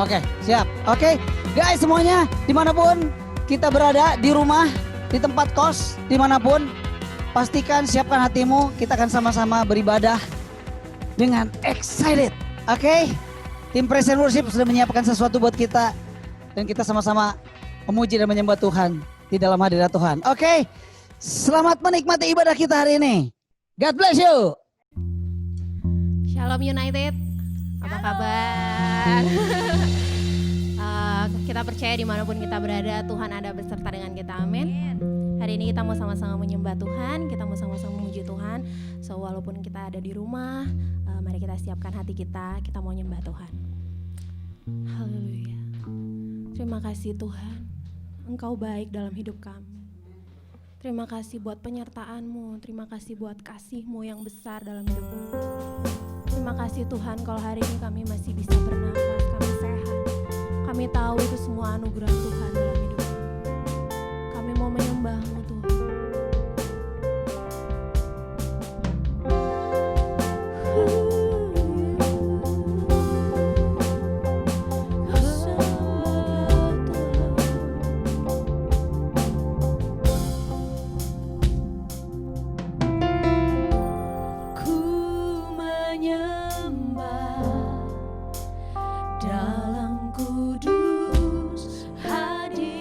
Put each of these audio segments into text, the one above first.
Oke, siap. Oke, guys semuanya dimanapun kita berada, di rumah, di tempat kos, dimanapun, pastikan siapkan hatimu, kita akan sama-sama beribadah dengan excited. Oke, tim Praise and Worship sudah menyiapkan sesuatu buat kita dan kita sama-sama memuji dan menyembah Tuhan di dalam hadirat Tuhan. Oke, selamat menikmati ibadah kita hari ini. God bless you. Shalom United, apa kabar? Kita percaya dimanapun kita berada, Tuhan ada beserta dengan kita, amin. Hari ini kita mau sama-sama menyembah Tuhan, kita mau sama-sama memuji Tuhan. So walaupun kita ada di rumah, mari kita siapkan hati kita mau nyembah Tuhan. Haleluya. Terima kasih Tuhan, Engkau baik dalam hidup kami. Terima kasih buat penyertaan-Mu, terima kasih buat kasih-Mu yang besar dalam hidup kami. Terima kasih Tuhan kalau hari ini kami masih bisa bernafas, kami sehat. Kami tahu itu semua anugerah Tuhan dalam hidup kami. Kami mau menyembah-Mu Tuhan. Dalam kudus hadir.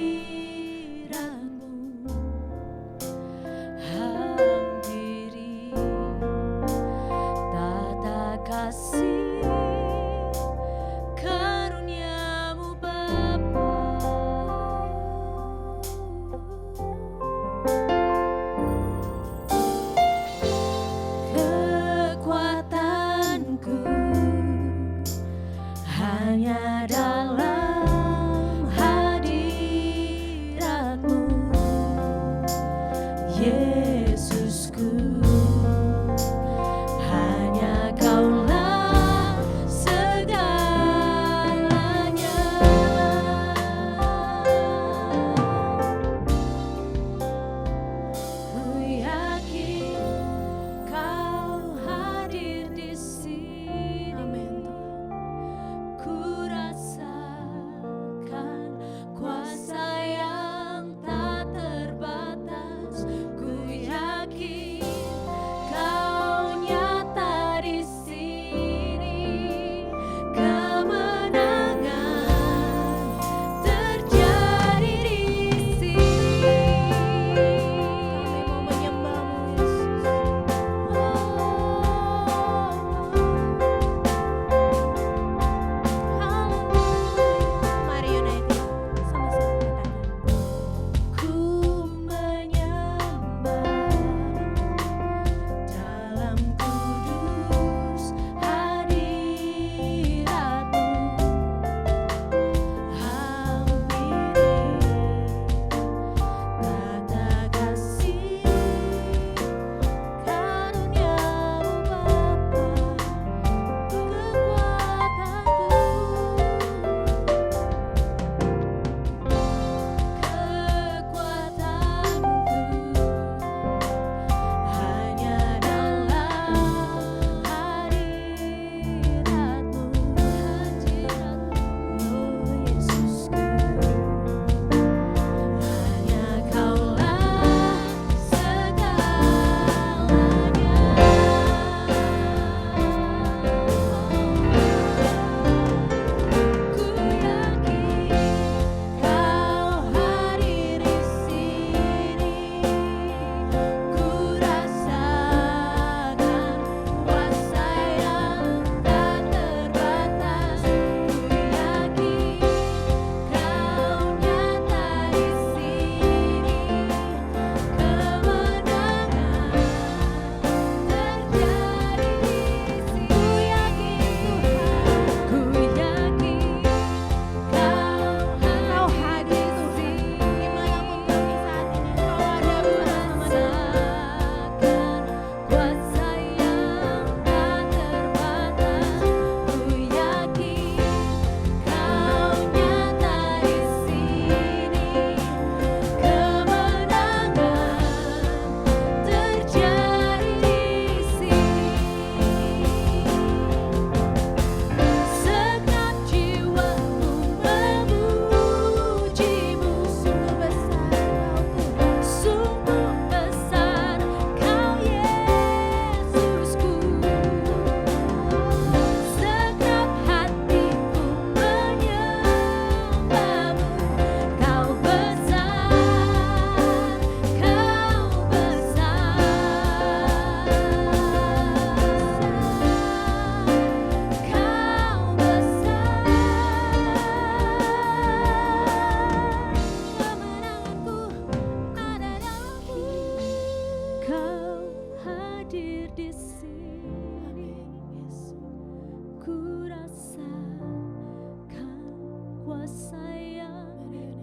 kuasa yang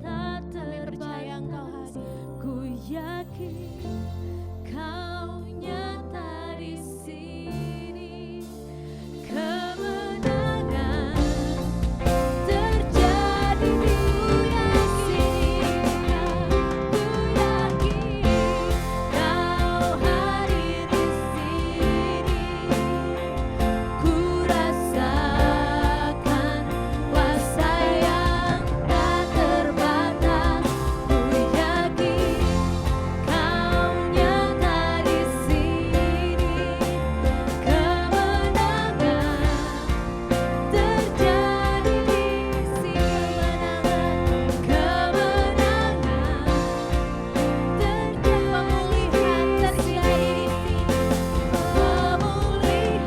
tak terbatas. Ku yakin Kau nyata di sini. Kemenangan terjadi di sini. Ku yakin Kau hadir di sini. Ku rasakan kuasa yang tak terbatas. Ku yakin Kau nyata di sini. Kemenangan terjadi di sini. Kemenangan pemulihan terjadi di sini. Pemulihan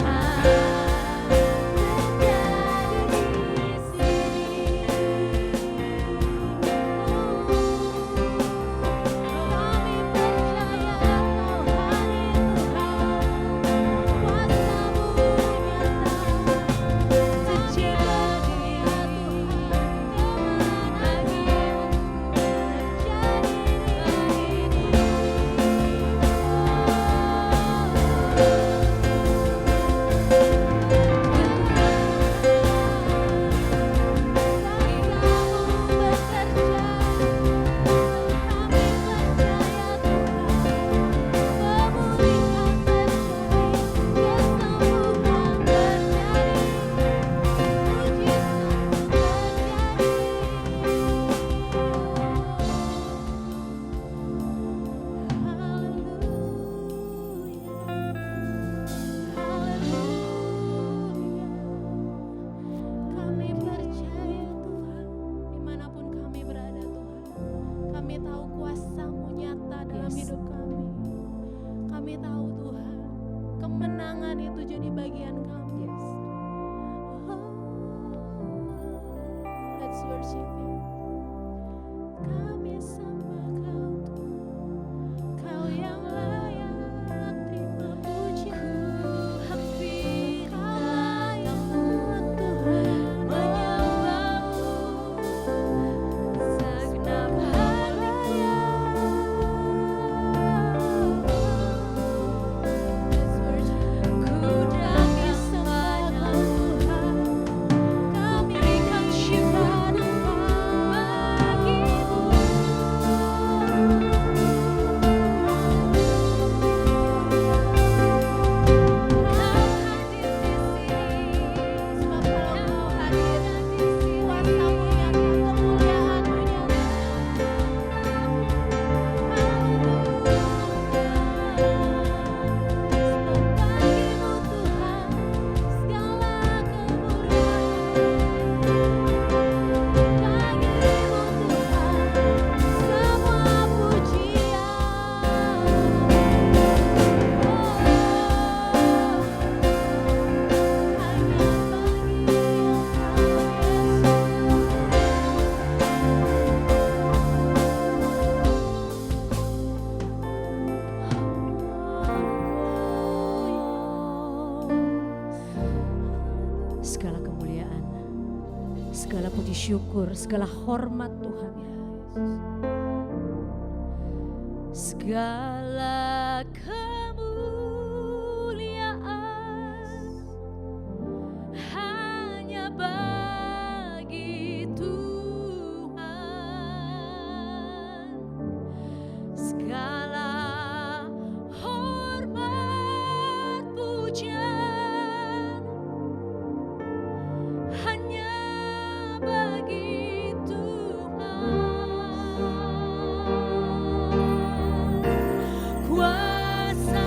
kami percaya Tuhan, dimanapun kami berada Tuhan, kami tahu kuasa-Mu nyata dalam hidup kami. Kami tahu Tuhan, kemenangan itu jadi bagian kami. Let's worship Him. Kami sembah Kau Tuhan, Kau yang layak terima pujian. Kau layak Tuhan menyembah-Mu segenap hatiku. Ku kami sembah Tuhan, kami berikan syukur bagimu. Segala kemuliaan, segala puji syukur, segala hormat Tuhan ya Yesus. Segala kemuliaan hanya bagi Tuhan. Segala hormat pujian hanya bagi Tuhan. Kuasa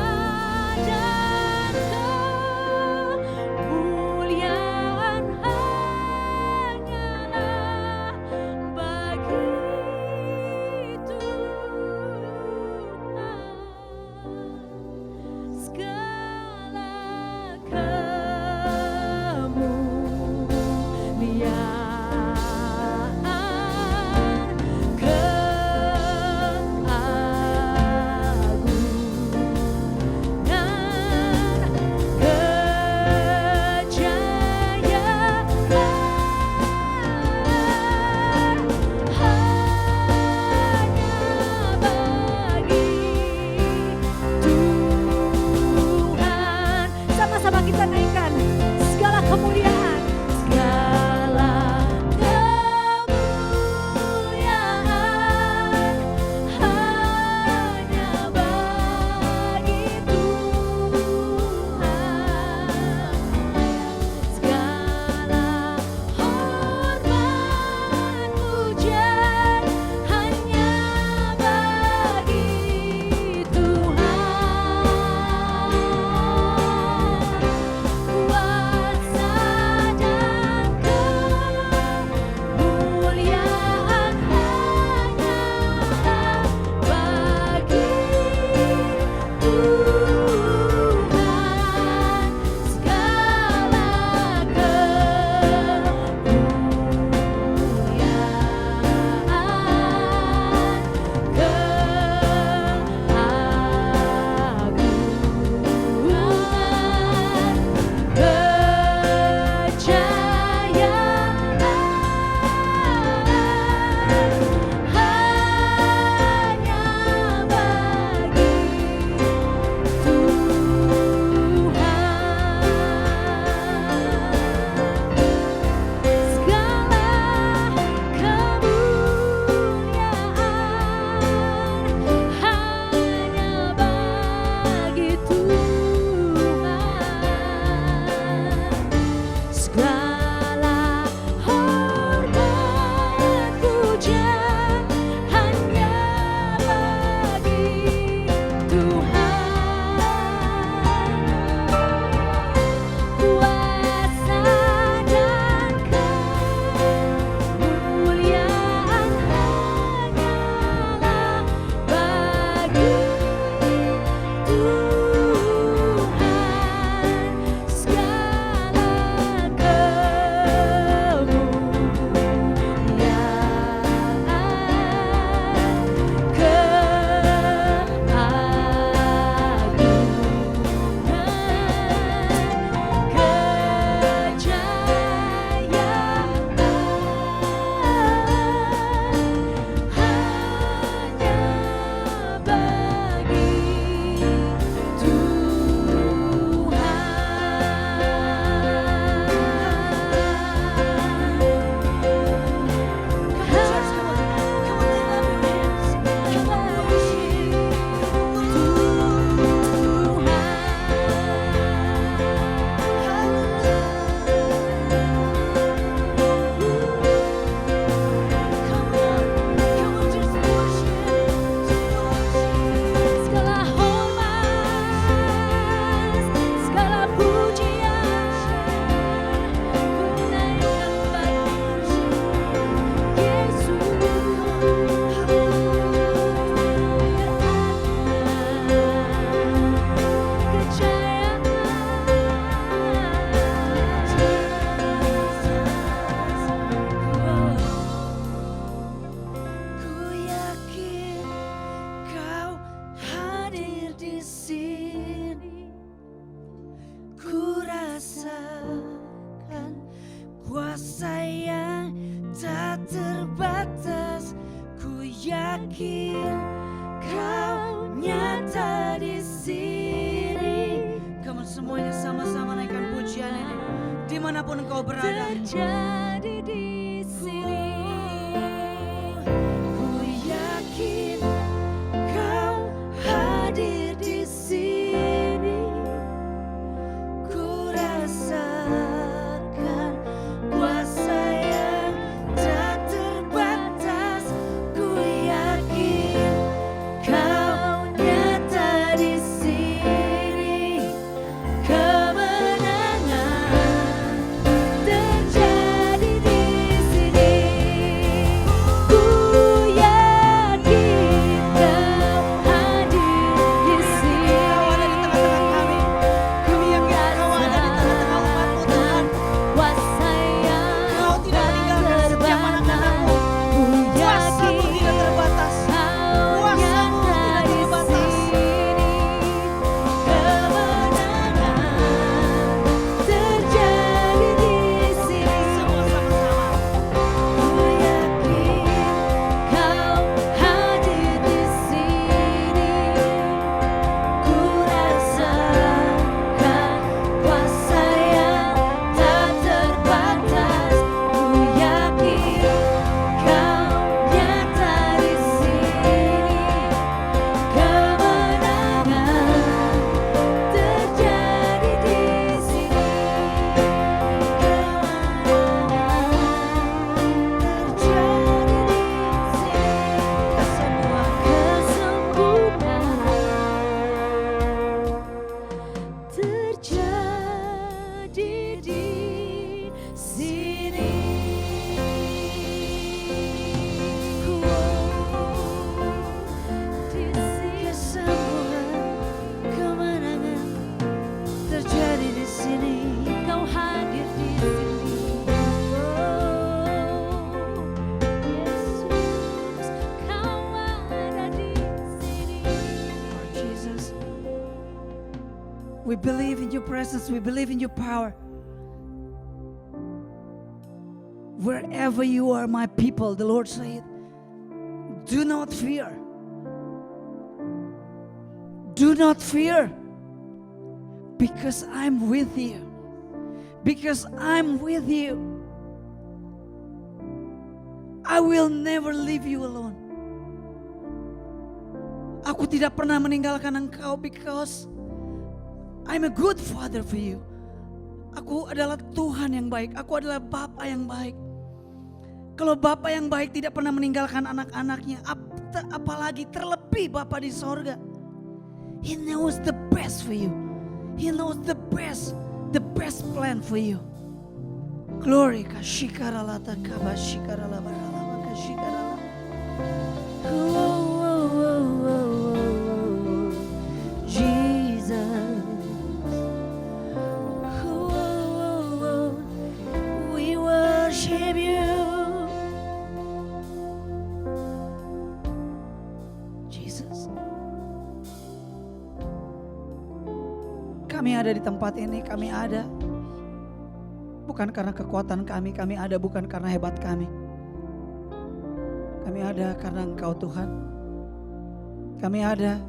terbatas, ku yakin Kau nyata di sini. Come on, semuanya sama-sama naikkan pujian ini. Dimanapun engkau berada, terjadi di sini. ku yakin Kau hadir di sini. Ku rasakan kuasa yang tak terbatas. Ku yakin Kau nyata di sini. Kemenangan terjadi di sini. Ku yakin Kau hadir di sini. Kau ada di tengah-tengah kami. Kami yakin Kau ada di tengah-tengah umat-Mu, Tuhan. Kuasa yang Kau tidak meninggalkan setiap anak-anak-Mu. Kuasa-Mu tidak terbatas. Kuasa-Mu tidak terbatas. kemenangan terjadi di sini. Semua sama-sama. Ku yakin Kau hadir di sini. Ku rasakan kuasa yang tak terbatas. Ku yakin Kau nyata di sini. Kemenangan terjadi di sini. Semua kesembuhan terjadi di sini. Di sini kesembuhan, kemenangan terjadi di sini. Kau hadir di sini. Yesus, Kau ada di sini. Lord Jesus, we believe in your presence, we believe in your power. Wherever you are, my people, the Lord said, do not fear. Do not fear, because I'm with you. Because I'm with you. I will never leave you alone. Aku tidak pernah meninggalkan engkau because I'm a good father for you. Aku adalah Tuhan yang baik. Aku adalah Bapa yang baik. Kalau Bapa yang baik tidak pernah meninggalkan anak-anaknya, apalagi terlebih Bapa di sorga. He knows the best for you. He knows the best plan for you. Glory ka shikaralata kaba shikarala barala ka shikarala. Jesus, we worship you. Jesus. Kami ada di tempat ini, kami ada bukan karena kekuatan kami ada bukan karena hebat kami. Kami ada karena Engkau Tuhan. Kami ada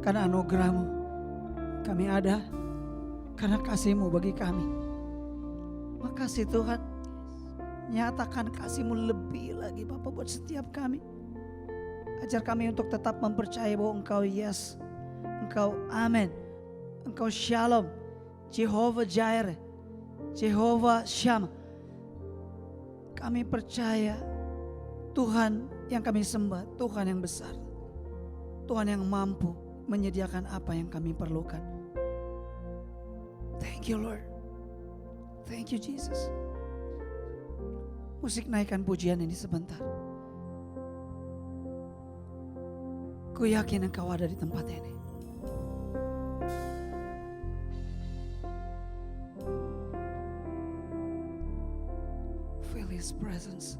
karena anugerah-Mu. Kami ada karena kasih-Mu bagi kami. Makasih Tuhan. Nyatakan kasih-Mu lebih lagi Bapa buat setiap kami. Ajar kami untuk tetap mempercayai bahwa Engkau yes, Engkau amin, Engkau shalom, Jehovah Jireh, Jehovah Shammah. Kami percaya Tuhan yang kami sembah, Tuhan yang besar, Tuhan yang mampu menyediakan apa yang kami perlukan. Thank you Lord. Thank you Jesus. Musik naikkan pujian ini sebentar. Ku yakin Engkau ada di tempat ini. Feel His presence.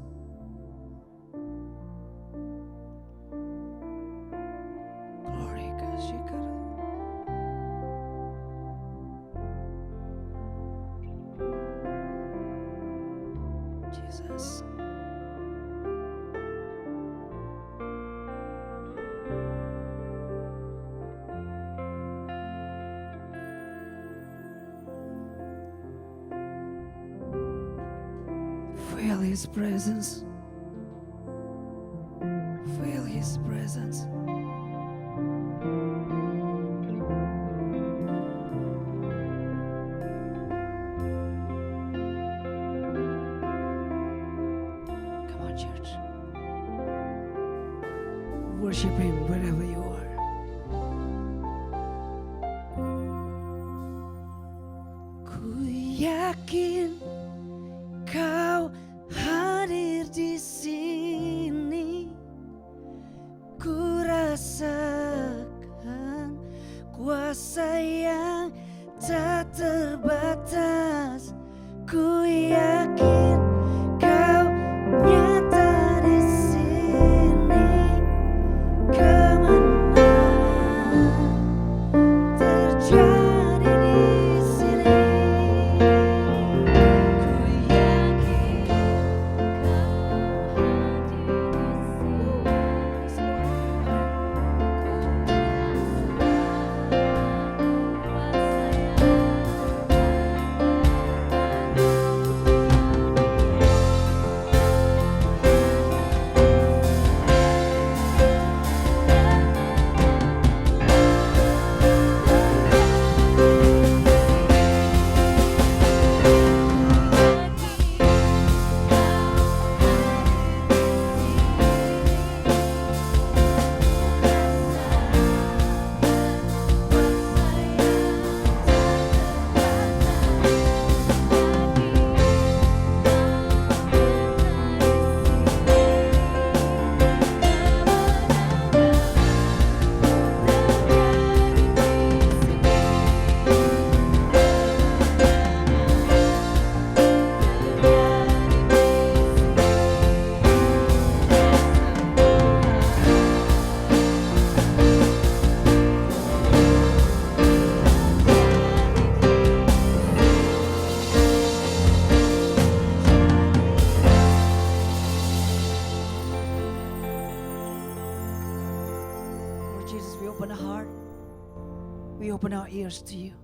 Glory Kashikara. Jesus. His presence. Feel His presence. Come on, church. Worship Him wherever you are. Ku yakin Kau hadir di sini, ku rasakan kuasa yang tak terbatas. Ku yakin Kau nyata di sini, kemenangan terjadi di sini. Lord Jesus, we open our heart. We open our ears to you.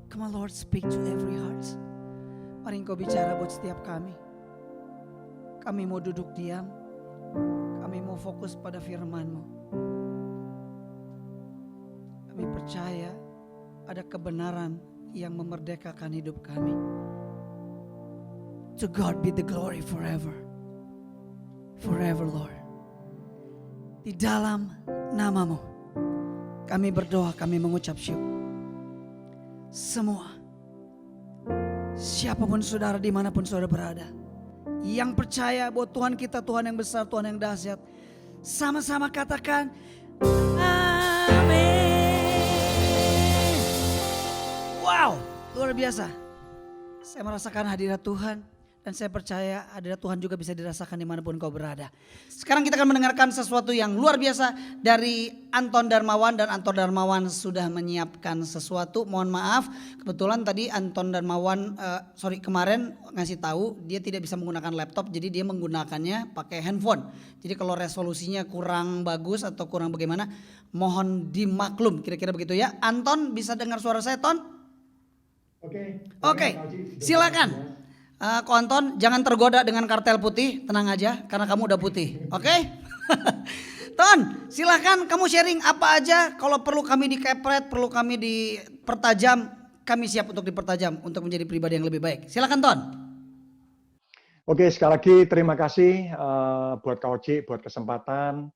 Come on, Lord, speak to every heart. Mari Engkau bicara buat setiap kami. Kami mau duduk diam. Kami mau fokus pada firman-Mu. Kami percaya ada kebenaran yang memerdekakan hidup kami. To God be the glory forever. Forever, Lord. Di dalam nama-Mu kami berdoa, kami mengucap syukur. Semua, siapapun saudara, dimanapun saudara berada, yang percaya bahwa Tuhan kita Tuhan yang besar, Tuhan yang dahsyat, sama-sama katakan amin. Wow, luar biasa. Saya merasakan hadirat Tuhan. Dan saya percaya hadirat Tuhan juga bisa dirasakan dimanapun kau berada. Sekarang kita akan mendengarkan sesuatu yang luar biasa dari Anton Darmawan. Dan Anton Darmawan sudah menyiapkan sesuatu. Mohon maaf, kebetulan tadi Anton Darmawan kemarin ngasih tahu dia tidak bisa menggunakan laptop. Jadi dia menggunakannya pakai handphone. Jadi kalau resolusinya kurang bagus atau kurang bagaimana, mohon dimaklum, kira-kira begitu ya. Anton, bisa dengar suara saya, Ton? Oke, silakan. Ko Anton, jangan tergoda dengan kartel putih, tenang aja karena kamu udah putih, oke? Ton, silahkan kamu sharing apa aja. Kalau perlu kami dikepret, perlu kami dipertajam, kami siap untuk dipertajam untuk menjadi pribadi yang lebih baik. Silakan Ton. Oke, sekali lagi terima kasih buat Kak Oji, buat kesempatan,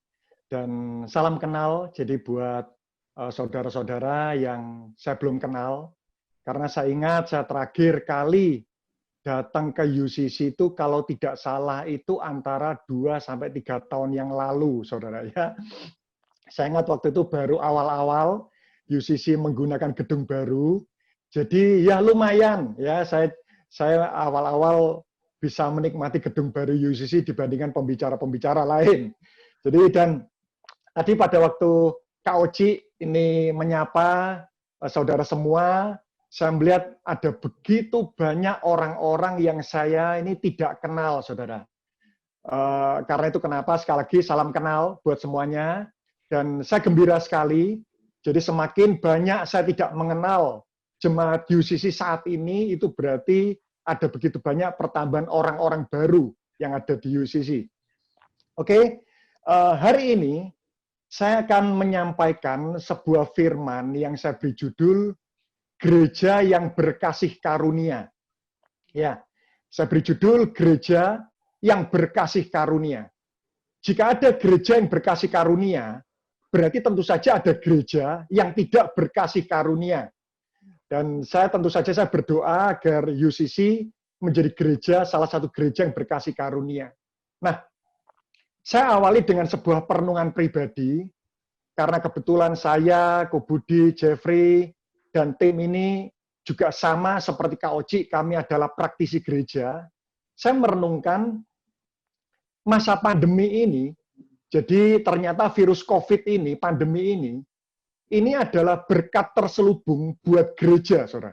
dan salam kenal. Jadi buat saudara-saudara yang saya belum kenal, karena saya ingat saya terakhir kali datang ke UCC itu kalau tidak salah itu antara 2-3 tahun yang lalu, saudara ya. Saya ingat waktu itu baru awal-awal UCC menggunakan gedung baru, jadi ya lumayan ya saya awal-awal bisa menikmati gedung baru UCC dibandingkan pembicara-pembicara lain. Jadi dan tadi pada waktu Kak Oji ini menyapa saudara semua, saya melihat ada begitu banyak orang-orang yang saya ini tidak kenal, saudara. Karena itu kenapa sekali lagi salam kenal buat semuanya. Dan saya gembira sekali, jadi semakin banyak saya tidak mengenal jemaat UCC saat ini, itu berarti ada begitu banyak pertambahan orang-orang baru yang ada di UCC. Oke, hari ini saya akan menyampaikan sebuah firman yang saya beri judul Gereja yang Berkasih Karunia. Ya, saya beri judul Gereja yang Berkasih Karunia. Jika ada gereja yang berkasih karunia, berarti tentu saja ada gereja yang tidak berkasih karunia. Dan saya tentu saja saya berdoa agar UCC menjadi gereja, salah satu gereja yang berkasih karunia. Nah, saya awali dengan sebuah perenungan pribadi, karena kebetulan saya, Ko Budi, Jeffrey, dan tim ini juga sama seperti Kak Oci, kami adalah praktisi gereja. Saya merenungkan masa pandemi ini, jadi ternyata virus COVID ini, pandemi ini adalah berkat terselubung buat gereja, saudara.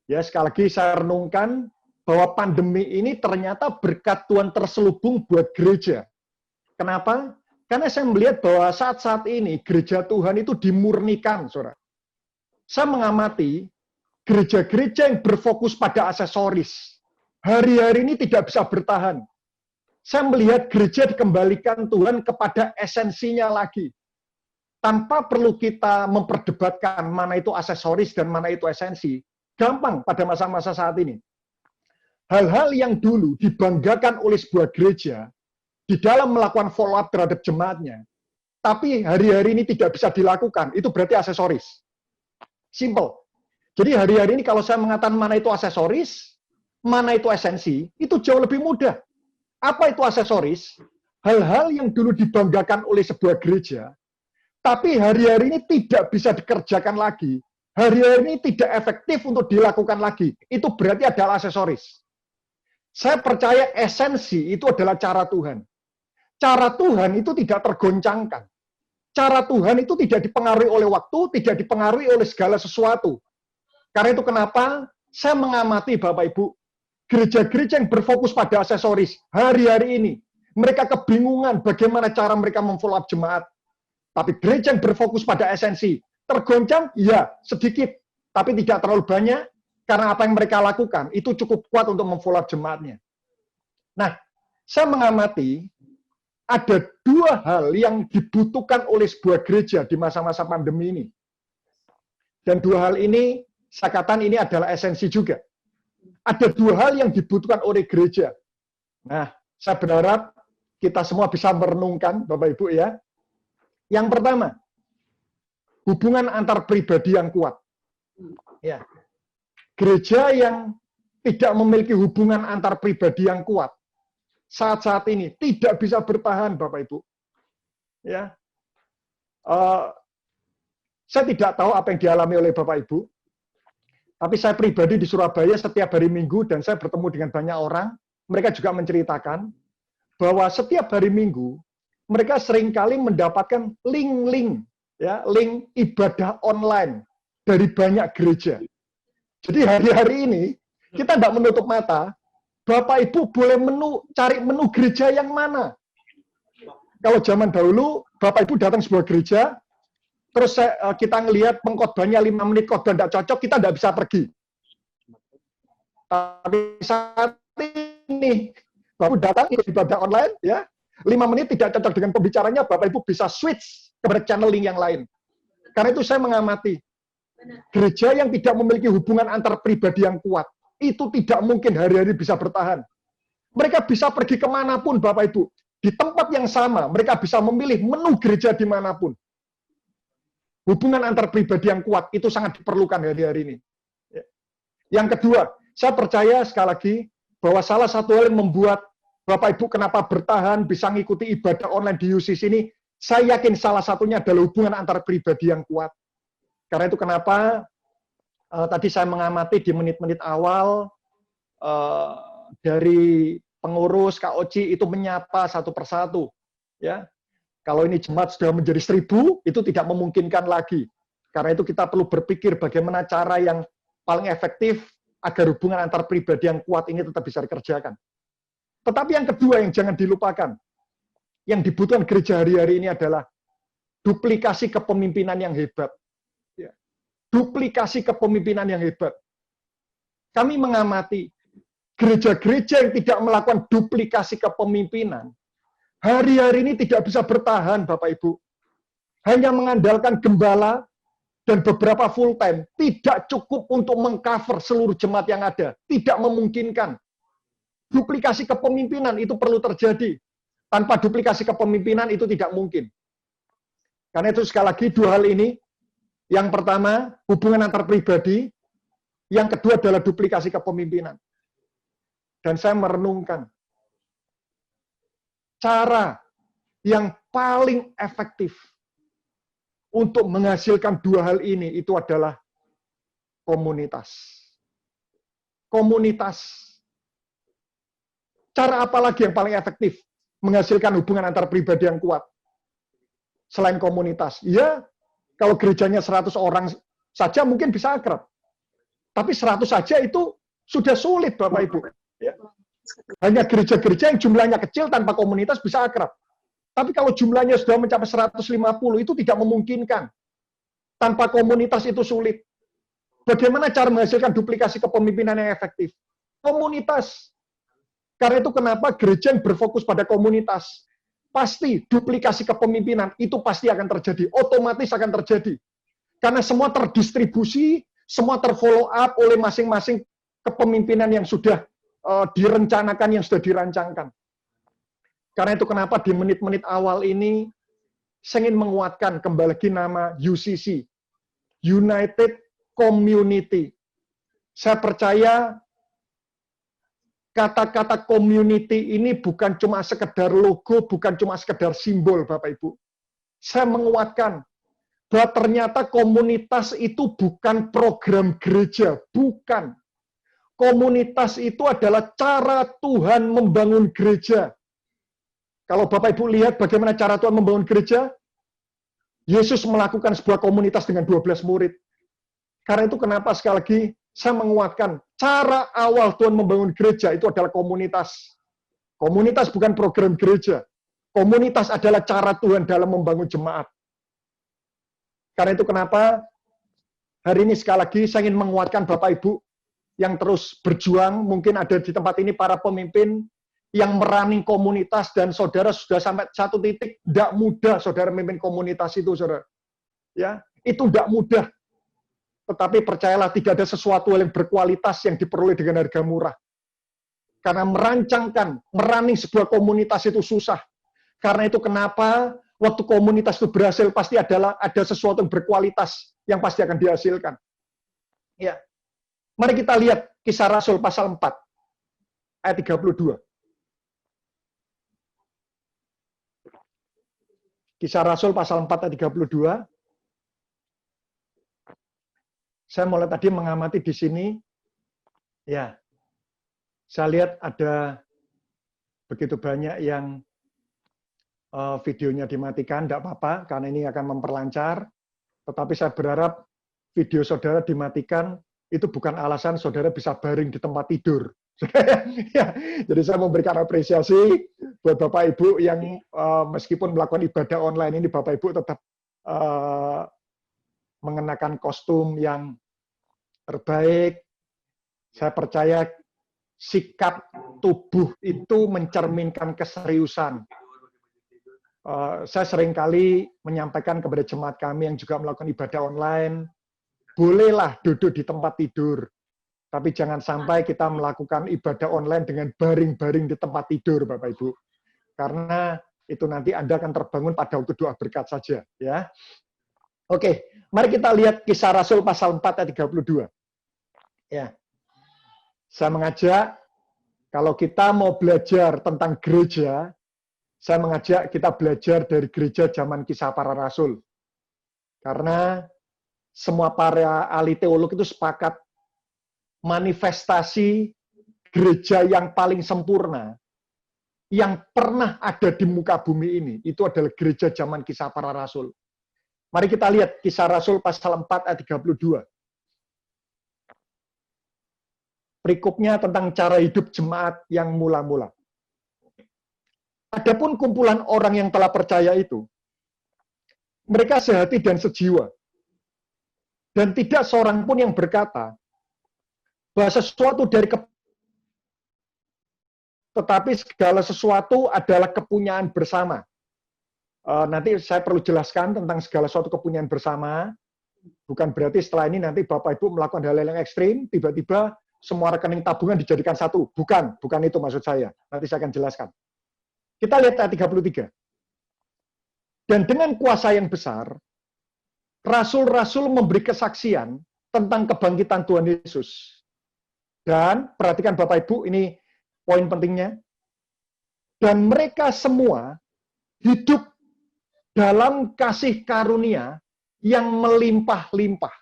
Ya, sekali lagi saya renungkan bahwa pandemi ini ternyata berkat Tuhan terselubung buat gereja. Kenapa? Karena saya melihat bahwa saat-saat ini gereja Tuhan itu dimurnikan, saudara. Saya mengamati gereja-gereja yang berfokus pada aksesoris. Hari-hari ini tidak bisa bertahan. Saya melihat gereja dikembalikan Tuhan kepada esensinya lagi. Tanpa perlu kita memperdebatkan mana itu aksesoris dan mana itu esensi. Gampang pada masa-masa saat ini. Hal-hal yang dulu dibanggakan oleh sebuah gereja di dalam melakukan follow up terhadap jemaatnya, tapi hari-hari ini tidak bisa dilakukan, itu berarti aksesoris. Simple. Jadi hari-hari ini kalau saya mengatakan mana itu aksesoris, mana itu esensi, itu jauh lebih mudah. Apa itu aksesoris? Hal-hal yang dulu dibanggakan oleh sebuah gereja, tapi hari-hari ini tidak bisa dikerjakan lagi. Hari-hari ini tidak efektif untuk dilakukan lagi. Itu berarti adalah aksesoris. Saya percaya esensi itu adalah cara Tuhan. Cara Tuhan itu tidak tergoncangkan. Cara Tuhan itu tidak dipengaruhi oleh waktu, tidak dipengaruhi oleh segala sesuatu. Karena itu kenapa saya mengamati Bapak Ibu, gereja-gereja yang berfokus pada aksesoris hari-hari ini, mereka kebingungan bagaimana cara mereka memfollow up jemaat. Tapi gereja yang berfokus pada esensi, tergoncang? Ya, sedikit. Tapi tidak terlalu banyak, karena apa yang mereka lakukan, itu cukup kuat untuk memfollow up jemaatnya. Nah, saya mengamati, ada dua hal yang dibutuhkan oleh sebuah gereja di masa-masa pandemi ini. Dan dua hal ini, saya katakan ini adalah esensi juga. Ada dua hal yang dibutuhkan oleh gereja. Nah, saya berharap kita semua bisa merenungkan, Bapak Ibu ya. Yang pertama, hubungan antar pribadi yang kuat. Ya. Gereja yang tidak memiliki hubungan antar pribadi yang kuat, saat-saat ini tidak bisa bertahan, Bapak Ibu. Ya, saya tidak tahu apa yang dialami oleh Bapak Ibu, tapi saya pribadi di Surabaya setiap hari Minggu dan saya bertemu dengan banyak orang, mereka juga menceritakan bahwa setiap hari Minggu mereka seringkali mendapatkan link-link, ya, link ibadah online dari banyak gereja. Jadi hari-hari ini kita tidak menutup mata. Bapak Ibu boleh cari menu gereja yang mana. Kalau zaman dahulu, Bapak Ibu datang sebuah gereja, terus kita ngelihat pengkhotbahnya 5 menit khotbah tidak cocok, kita tidak bisa pergi. Tapi saat ini, Bapak Ibu datang ikut ibadah online, ya, 5 menit tidak cocok dengan pembicaranya, Bapak Ibu bisa switch kepada channeling yang lain. Karena itu saya mengamati, gereja yang tidak memiliki hubungan antar pribadi yang kuat, itu tidak mungkin hari-hari bisa bertahan. Mereka bisa pergi kemanapun, Bapak Ibu. Di tempat yang sama, mereka bisa memilih menu gereja dimanapun. Hubungan antar pribadi yang kuat, itu sangat diperlukan hari-hari ini. Yang kedua, saya percaya sekali lagi, bahwa salah satu hal yang membuat Bapak Ibu kenapa bertahan, bisa mengikuti ibadah online di UCC ini, saya yakin salah satunya adalah hubungan antar pribadi yang kuat. Karena itu kenapa tadi saya mengamati di menit-menit awal dari pengurus Kak Oci itu menyapa satu persatu. Ya, kalau ini jemaat sudah menjadi 1000, itu tidak memungkinkan lagi. Karena itu kita perlu berpikir bagaimana cara yang paling efektif agar hubungan antar pribadi yang kuat ini tetap bisa dikerjakan. Tetapi yang kedua yang jangan dilupakan, yang dibutuhkan gereja hari-hari ini adalah duplikasi kepemimpinan yang hebat. Duplikasi kepemimpinan yang hebat. Kami mengamati gereja-gereja yang tidak melakukan duplikasi kepemimpinan, hari-hari ini tidak bisa bertahan, Bapak Ibu. Hanya mengandalkan gembala dan beberapa full time, tidak cukup untuk mengcover seluruh jemaat yang ada. Tidak memungkinkan. Duplikasi kepemimpinan itu perlu terjadi. Tanpa duplikasi kepemimpinan itu tidak mungkin. Karena itu sekali lagi dua hal ini. Yang pertama, hubungan antar pribadi. Yang kedua adalah duplikasi kepemimpinan. Dan saya merenungkan cara yang paling efektif untuk menghasilkan dua hal ini itu adalah komunitas. Komunitas. Cara apa lagi yang paling efektif menghasilkan hubungan antar pribadi yang kuat? Selain komunitas. Ya, kalau gerejanya 100 orang saja mungkin bisa akrab. Tapi 100 saja itu sudah sulit, Bapak Ibu. Ya. Hanya gereja-gereja yang jumlahnya kecil tanpa komunitas bisa akrab. Tapi kalau jumlahnya sudah mencapai 150, itu tidak memungkinkan. Tanpa komunitas itu sulit. Bagaimana cara menghasilkan duplikasi kepemimpinan yang efektif? Komunitas. Karena itu kenapa gereja yang berfokus pada komunitas, pasti duplikasi kepemimpinan itu pasti akan terjadi. Otomatis akan terjadi. Karena semua terdistribusi, semua terfollow up oleh masing-masing kepemimpinan yang sudah direncanakan, yang sudah dirancangkan. Karena itu kenapa di menit-menit awal ini saya ingin menguatkan kembali lagi nama UCC, United Community. Saya percaya kata-kata community ini bukan cuma sekedar logo, bukan cuma sekedar simbol, Bapak Ibu. Saya menguatkan bahwa ternyata komunitas itu bukan program gereja, bukan. Komunitas itu adalah cara Tuhan membangun gereja. Kalau Bapak Ibu lihat bagaimana cara Tuhan membangun gereja, Yesus melakukan sebuah komunitas dengan 12 murid. Karena itu kenapa sekali lagi saya menguatkan, cara awal Tuhan membangun gereja itu adalah komunitas. Komunitas bukan program gereja. Komunitas adalah cara Tuhan dalam membangun jemaat. Karena itu kenapa hari ini sekali lagi saya ingin menguatkan Bapak Ibu yang terus berjuang, mungkin ada di tempat ini para pemimpin yang merunning komunitas, dan saudara sudah sampai satu titik, tidak mudah saudara memimpin komunitas itu, saudara. Ya, itu tidak mudah. Tetapi percayalah, tidak ada sesuatu yang berkualitas yang diperoleh dengan harga murah. Karena merancangkan, merunning sebuah komunitas itu susah. Karena itu kenapa waktu komunitas itu berhasil, pasti ada sesuatu yang berkualitas yang pasti akan dihasilkan. Ya. Mari kita lihat Kisah Rasul pasal 4 ayat 32. Kisah Rasul pasal 4 ayat 32. Saya mulai tadi mengamati di sini, ya, saya lihat ada begitu banyak yang videonya dimatikan, tidak apa-apa, karena ini akan memperlancar. Tetapi saya berharap video saudara dimatikan, itu bukan alasan saudara bisa baring di tempat tidur. Ya, jadi saya memberikan apresiasi buat Bapak Ibu yang meskipun melakukan ibadah online ini, Bapak Ibu tetap mengenakan kostum yang terbaik. Saya percaya sikap tubuh itu mencerminkan keseriusan. Saya seringkali menyampaikan kepada jemaat kami yang juga melakukan ibadah online, bolehlah duduk di tempat tidur, tapi jangan sampai kita melakukan ibadah online dengan baring-baring di tempat tidur, Bapak Ibu. Karena itu nanti Anda akan terbangun pada waktu doa berkat saja, ya. Oke, mari kita lihat Kisah Rasul pasal 4 ayat 32. Ya. Saya mengajak, kalau kita mau belajar tentang gereja, saya mengajak kita belajar dari gereja zaman Kisah Para Rasul. Karena semua para ahli teolog itu sepakat manifestasi gereja yang paling sempurna yang pernah ada di muka bumi ini, itu adalah gereja zaman Kisah Para Rasul. Mari kita lihat Kisah Rasul pasal 4 ayat 32. Perikopnya tentang cara hidup jemaat yang mula-mula. Adapun kumpulan orang yang telah percaya itu, mereka sehati dan sejiwa. Dan tidak seorang pun yang berkata bahwa sesuatu dari tetapi segala sesuatu adalah kepunyaan bersama. Nanti saya perlu jelaskan tentang segala sesuatu kepunyaan bersama. Bukan berarti setelah ini nanti Bapak Ibu melakukan hal-hal yang ekstrim, tiba-tiba semua rekening tabungan dijadikan satu. Bukan itu maksud saya. Nanti saya akan jelaskan. Kita lihat ayat 33. Dan dengan kuasa yang besar, rasul-rasul memberi kesaksian tentang kebangkitan Tuhan Yesus. Dan perhatikan Bapak Ibu, ini poin pentingnya. Dan mereka semua hidup dalam kasih karunia yang melimpah-limpah.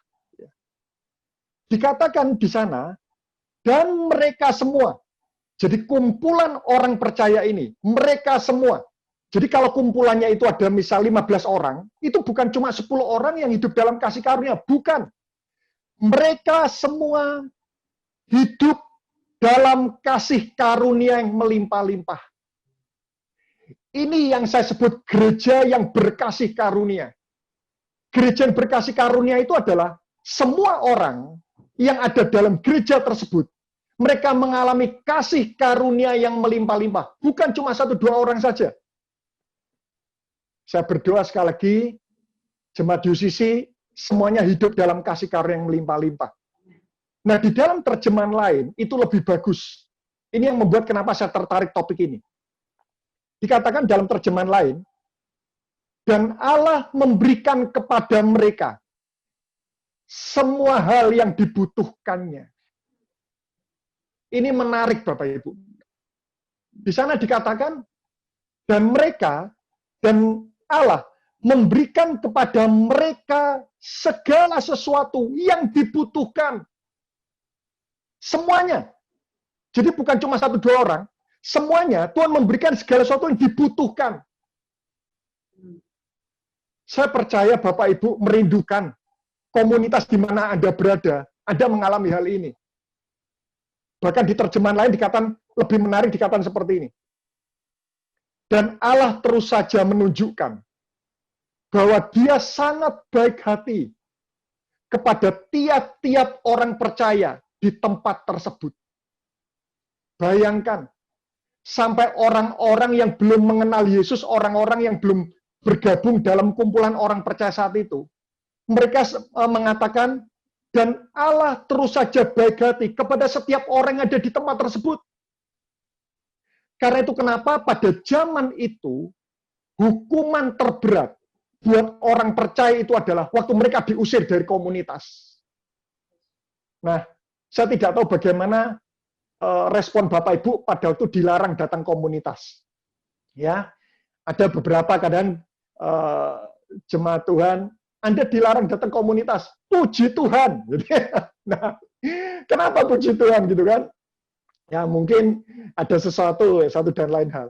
Dikatakan di sana, dan mereka semua. Jadi kumpulan orang percaya ini, mereka semua. Jadi kalau kumpulannya itu ada misal 15 orang, itu bukan cuma 10 orang yang hidup dalam kasih karunia, bukan. Mereka semua hidup dalam kasih karunia yang melimpah-limpah. Ini yang saya sebut gereja yang berkasih karunia. Gereja yang berkasih karunia itu adalah semua orang yang ada dalam gereja tersebut. Mereka mengalami kasih karunia yang melimpah-limpah. Bukan cuma 1-2 orang saja. Saya berdoa sekali lagi, jemaat UCC, semuanya hidup dalam kasih karunia yang melimpah-limpah. Nah, di dalam terjemahan lain, itu lebih bagus. Ini yang membuat kenapa saya tertarik topik ini. Dikatakan dalam terjemahan lain, dan Allah memberikan kepada mereka semua hal yang dibutuhkannya. Ini menarik Bapak Ibu. Di sana dikatakan, dan mereka, dan Allah memberikan kepada mereka segala sesuatu yang dibutuhkan. Semuanya. Jadi bukan cuma 1-2 orang, semuanya Tuhan memberikan segala sesuatu yang dibutuhkan. Saya percaya Bapak Ibu merindukan komunitas di mana Anda berada, Anda mengalami hal ini. Bahkan di terjemahan lain dikatakan lebih menarik, dikatakan seperti ini. Dan Allah terus saja menunjukkan bahwa Dia sangat baik hati kepada tiap-tiap orang percaya di tempat tersebut. Bayangkan, sampai orang-orang yang belum mengenal Yesus, orang-orang yang belum bergabung dalam kumpulan orang percaya saat itu, mereka mengatakan, dan Allah terus saja baik hati kepada setiap orang yang ada di tempat tersebut. Karena itu kenapa pada zaman itu, hukuman terberat buat orang percaya itu adalah waktu mereka diusir dari komunitas. Nah, saya tidak tahu bagaimana respon Bapak Ibu pada waktu dilarang datang komunitas. Ya, ada beberapa kadang jemaat Tuhan, Anda dilarang datang komunitas. Puji Tuhan. Nah, kenapa puji Tuhan gitu kan? Ya mungkin ada sesuatu, satu dan lain hal.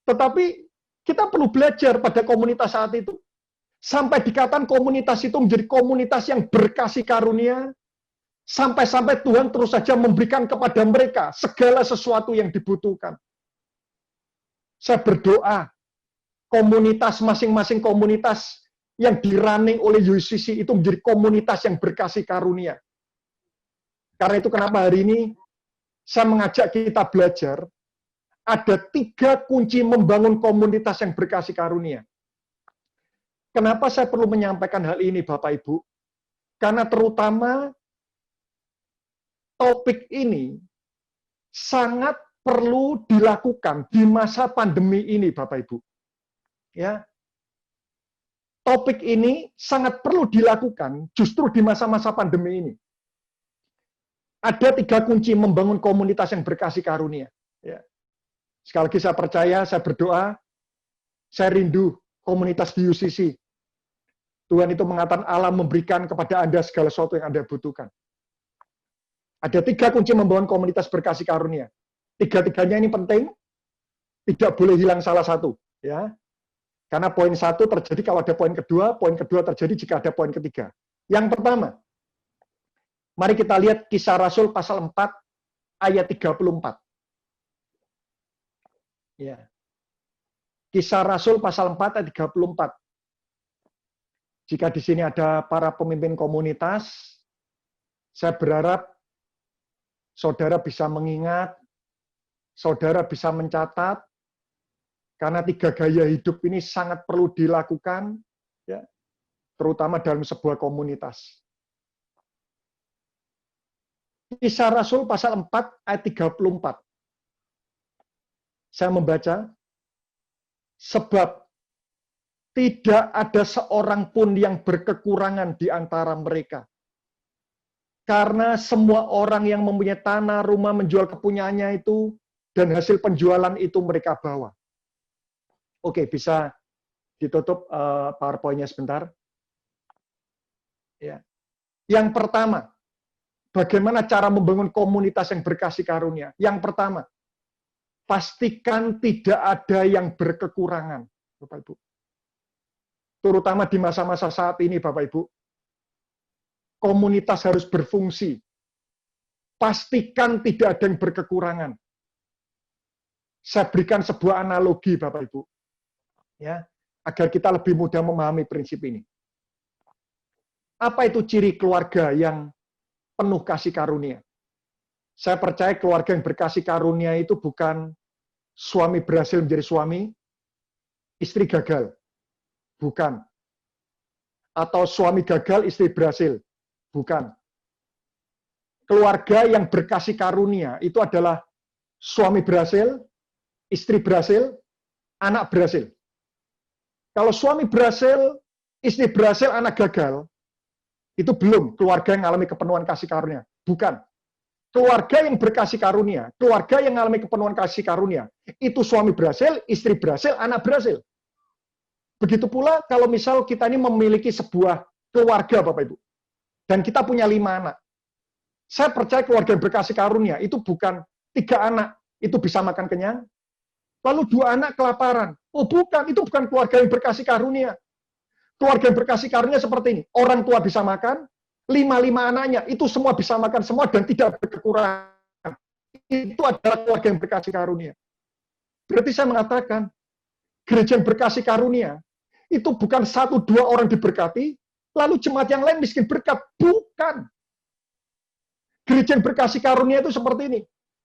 Tetapi kita perlu belajar pada komunitas saat itu. Sampai dikatakan komunitas itu menjadi komunitas yang berkasih karunia, sampai-sampai Tuhan terus saja memberikan kepada mereka segala sesuatu yang dibutuhkan. Saya berdoa, komunitas masing-masing komunitas yang dirunning oleh UCC itu menjadi komunitas yang berkasih karunia. Karena itu kenapa hari ini saya mengajak kita belajar, ada 3 kunci membangun komunitas yang berkasih karunia. Kenapa saya perlu menyampaikan hal ini Bapak Ibu? Karena terutama topik ini sangat perlu dilakukan di masa pandemi ini Bapak Ibu. Ya. Topik ini sangat perlu dilakukan justru di masa-masa pandemi ini. Ada 3 kunci membangun komunitas yang berkasih karunia. Ya. Sekali lagi saya percaya, saya berdoa, saya rindu komunitas di UCC. Tuhan itu mengatakan Allah memberikan kepada Anda segala sesuatu yang Anda butuhkan. Ada 3 kunci membangun komunitas berkasih karunia. 3-tiganya ini penting, tidak boleh hilang salah satu. Ya. Karena poin 1 terjadi kalau ada poin kedua terjadi jika ada poin ketiga. Yang pertama, mari kita lihat Kisah Rasul pasal 4 ayat 34. Ya. Kisah Rasul pasal 4 ayat 34. Jika di sini ada para pemimpin komunitas, saya berharap saudara bisa mengingat saudara bisa mencatat, karena 3 gaya hidup ini sangat perlu dilakukan, ya, terutama dalam sebuah komunitas. Kisah Rasul pasal 4 ayat 34. Saya membaca, sebab tidak ada seorang pun yang berkekurangan di antara mereka. Karena semua orang yang mempunyai tanah, rumah, menjual kepunyaannya itu, dan hasil penjualan itu mereka bawa. Oke, bisa ditutup PowerPoint-nya sebentar. Ya. Yang pertama, bagaimana cara membangun komunitas yang berkasih karunia? Yang pertama, pastikan tidak ada yang berkekurangan, Bapak Ibu. Terutama di masa-masa saat ini, Bapak Ibu. Komunitas harus berfungsi. Pastikan tidak ada yang berkekurangan. Saya berikan sebuah analogi, Bapak Ibu, ya, agar kita lebih mudah memahami prinsip ini. Apa itu ciri keluarga yang penuh kasih karunia? Saya percaya keluarga yang berkasih karunia itu bukan suami berhasil menjadi suami, istri gagal. Bukan. Atau suami gagal, istri berhasil. Bukan. Keluarga yang berkasih karunia itu adalah suami berhasil, istri berhasil, anak berhasil. Kalau suami berhasil, istri berhasil, anak gagal, itu belum keluarga yang mengalami kepenuhan kasih karunia. Bukan. Keluarga yang berkasih karunia, keluarga yang mengalami kepenuhan kasih karunia, itu suami berhasil, istri berhasil, anak berhasil. Begitu pula kalau misal kita ini memiliki sebuah keluarga, Bapak Ibu, dan kita punya 5 anak. Saya percaya keluarga yang berkasih karunia itu bukan 3 anak itu bisa makan kenyang, lalu 2 anak kelaparan. Oh bukan, itu bukan keluarga yang berkasih karunia. Keluarga yang berkasih karunia seperti ini. Orang tua bisa makan, 5 anaknya, itu semua bisa makan semua dan tidak berkekurangan. Itu adalah keluarga yang berkasih karunia. Berarti saya mengatakan, gereja yang berkasih karunia, itu bukan 1-2 orang diberkati, lalu jemaat yang lain miskin berkat. Bukan. Gereja yang berkasih karunia itu seperti ini.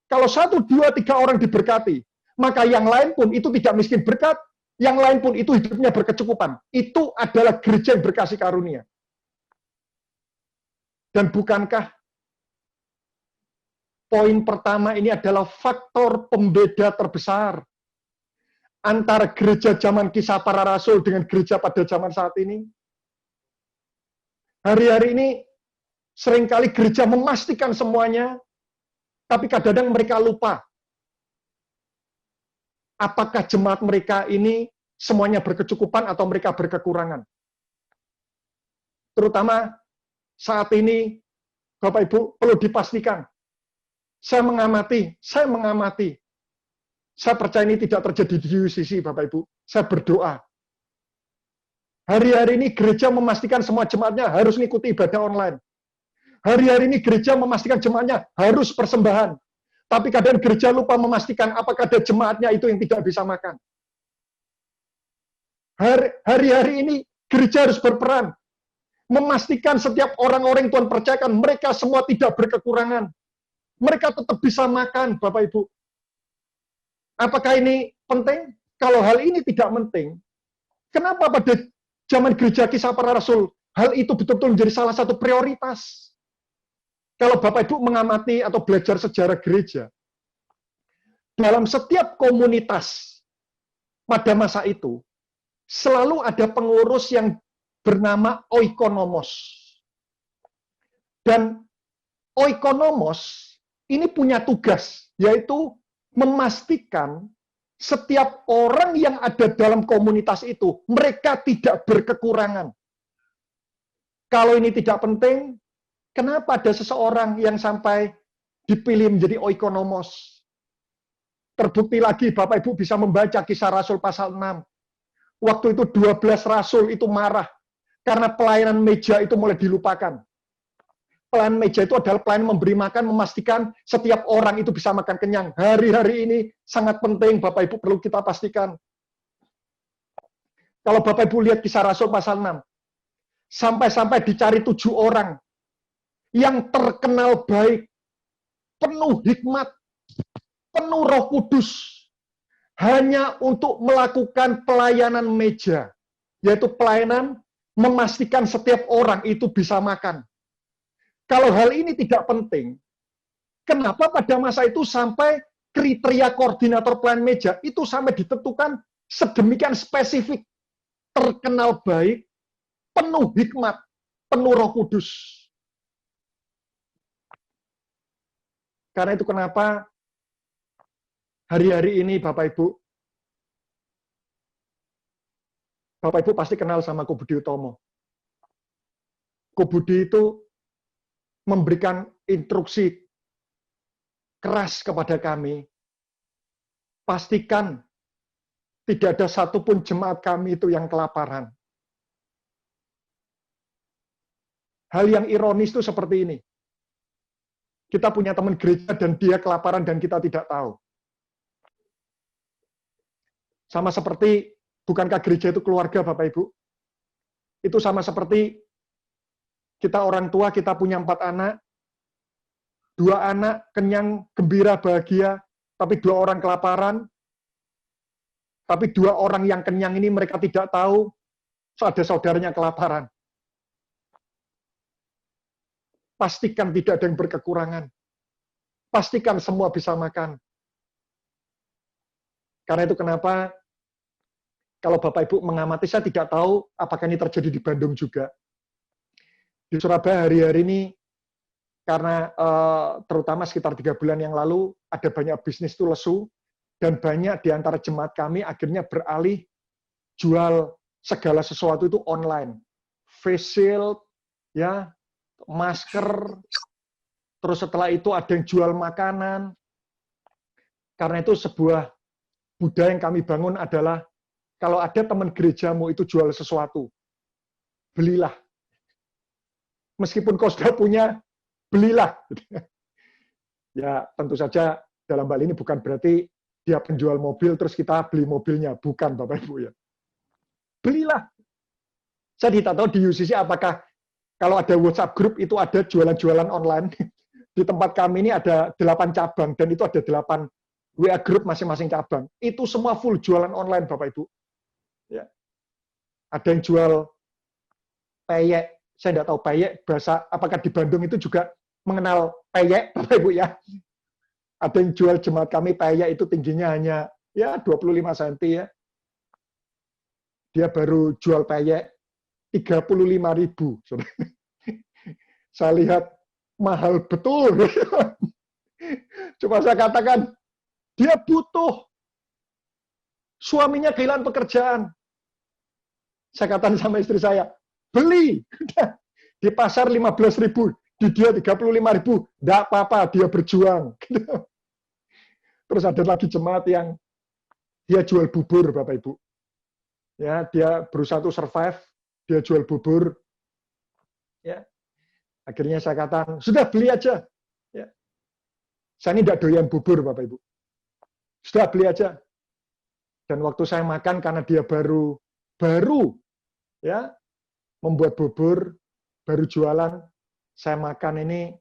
Kalau 1, 2, 3 orang diberkati, maka yang lain pun itu tidak miskin berkat, yang lain pun itu hidupnya berkecukupan. Itu adalah gereja yang berkasih karunia. Dan bukankah poin pertama ini adalah faktor pembeda terbesar antara gereja zaman Kisah Para Rasul dengan gereja pada zaman saat ini? Hari-hari ini seringkali gereja memastikan semuanya, tapi kadang-kadang mereka lupa. Apakah jemaat mereka ini semuanya berkecukupan atau mereka berkekurangan? Terutama saat ini, Bapak Ibu, perlu dipastikan. Saya mengamati. Saya percaya ini tidak terjadi di UCC, Bapak Ibu. Saya berdoa. Hari-hari ini gereja memastikan semua jemaatnya harus mengikuti ibadah online. Hari-hari ini gereja memastikan jemaatnya harus persembahan. Tapi kadang gereja lupa memastikan apakah ada jemaatnya itu yang tidak bisa makan. Hari-hari ini gereja harus berperan. Memastikan setiap orang-orang yang Tuhan percayakan, mereka semua tidak berkekurangan. Mereka tetap bisa makan, Bapak Ibu. Apakah ini penting? Kalau hal ini tidak penting, kenapa pada zaman gereja Kisah Para Rasul, hal itu betul-betul menjadi salah satu prioritas? Kalau Bapak Ibu mengamati atau belajar sejarah gereja, dalam setiap komunitas pada masa itu, selalu ada pengurus yang bernama oikonomos. Dan oikonomos ini punya tugas, yaitu memastikan setiap orang yang ada dalam komunitas itu, mereka tidak berkekurangan. Kalau ini tidak penting, kenapa ada seseorang yang sampai dipilih menjadi oikonomos? Terbukti lagi, Bapak Ibu bisa membaca Kisah Rasul pasal 6. Waktu itu 12 rasul itu marah, karena pelayanan meja itu mulai dilupakan. Pelayanan meja itu adalah pelayanan memberi makan, memastikan setiap orang itu bisa makan kenyang. Hari-hari ini sangat penting, Bapak Ibu perlu kita pastikan. Kalau Bapak Ibu lihat Kisah Rasul pasal 6, sampai-sampai dicari 7 orang yang terkenal baik, penuh hikmat, penuh Roh Kudus, hanya untuk melakukan pelayanan meja, yaitu pelayanan memastikan setiap orang itu bisa makan. Kalau hal ini tidak penting, kenapa pada masa itu sampai kriteria koordinator pelayanan meja itu sampai ditentukan sedemikian spesifik, terkenal baik, penuh hikmat, penuh Roh Kudus. Karena itu kenapa hari-hari ini Bapak Ibu pasti kenal sama Ko Budi Utomo. Ko Budi itu memberikan instruksi keras kepada kami, pastikan tidak ada satupun jemaat kami itu yang kelaparan. Hal yang ironis itu seperti ini. Kita punya teman gereja dan dia kelaparan dan kita tidak tahu. Sama seperti, bukankah gereja itu keluarga Bapak Ibu? Itu sama seperti kita orang tua, kita punya 4 anak, 2 anak kenyang, gembira, bahagia, tapi 2 orang kelaparan, tapi 2 orang yang kenyang ini mereka tidak tahu ada saudaranya kelaparan. Pastikan tidak ada yang berkekurangan. Pastikan semua bisa makan. Karena itu kenapa kalau Bapak Ibu mengamati, saya tidak tahu apakah ini terjadi di Bandung juga. Di Surabaya hari-hari ini, karena terutama sekitar 3 bulan yang lalu, ada banyak bisnis itu lesu, dan banyak di antara jemaat kami akhirnya beralih jual segala sesuatu itu online. Face shield, ya, masker, terus setelah itu ada yang jual makanan. Karena itu sebuah budaya yang kami bangun adalah kalau ada teman gerejamu itu jual sesuatu, belilah. Meskipun kau sudah punya, belilah. Ya, tentu saja dalam hal ini bukan berarti dia penjual mobil terus kita beli mobilnya, bukan Bapak Ibu ya. Belilah. Saya tidak tahu di UCC apakah kalau ada WhatsApp group itu ada jualan-jualan online. Di tempat kami ini ada 8 cabang dan itu ada 8 WA group masing-masing cabang. Itu semua full jualan online Bapak Ibu. Ya. Ada yang jual peyek. Saya tidak tahu peyek bahasa apakah di Bandung itu juga mengenal peyek Bapak Ibu ya. Ada yang jual jemaat kami peyek itu tingginya hanya ya 25 cm ya. Dia baru jual peyek 35.000. Saya lihat mahal betul. Cuma saya katakan, dia butuh. Suaminya kehilangan pekerjaan. Saya katakan sama istri saya, beli. Di pasar 15.000, di dia 35.000. Tidak apa-apa, dia berjuang. Terus ada lagi jemaat yang dia jual bubur, Bapak Ibu. Ya, dia berusaha untuk survive, dia jual bubur. Ya. Akhirnya saya katakan, sudah beli aja. Ya. Saya ini tidak doyan bubur, Bapak Ibu. Sudah beli aja. Dan waktu saya makan, karena dia baru ya membuat bubur, baru jualan, saya makan ini,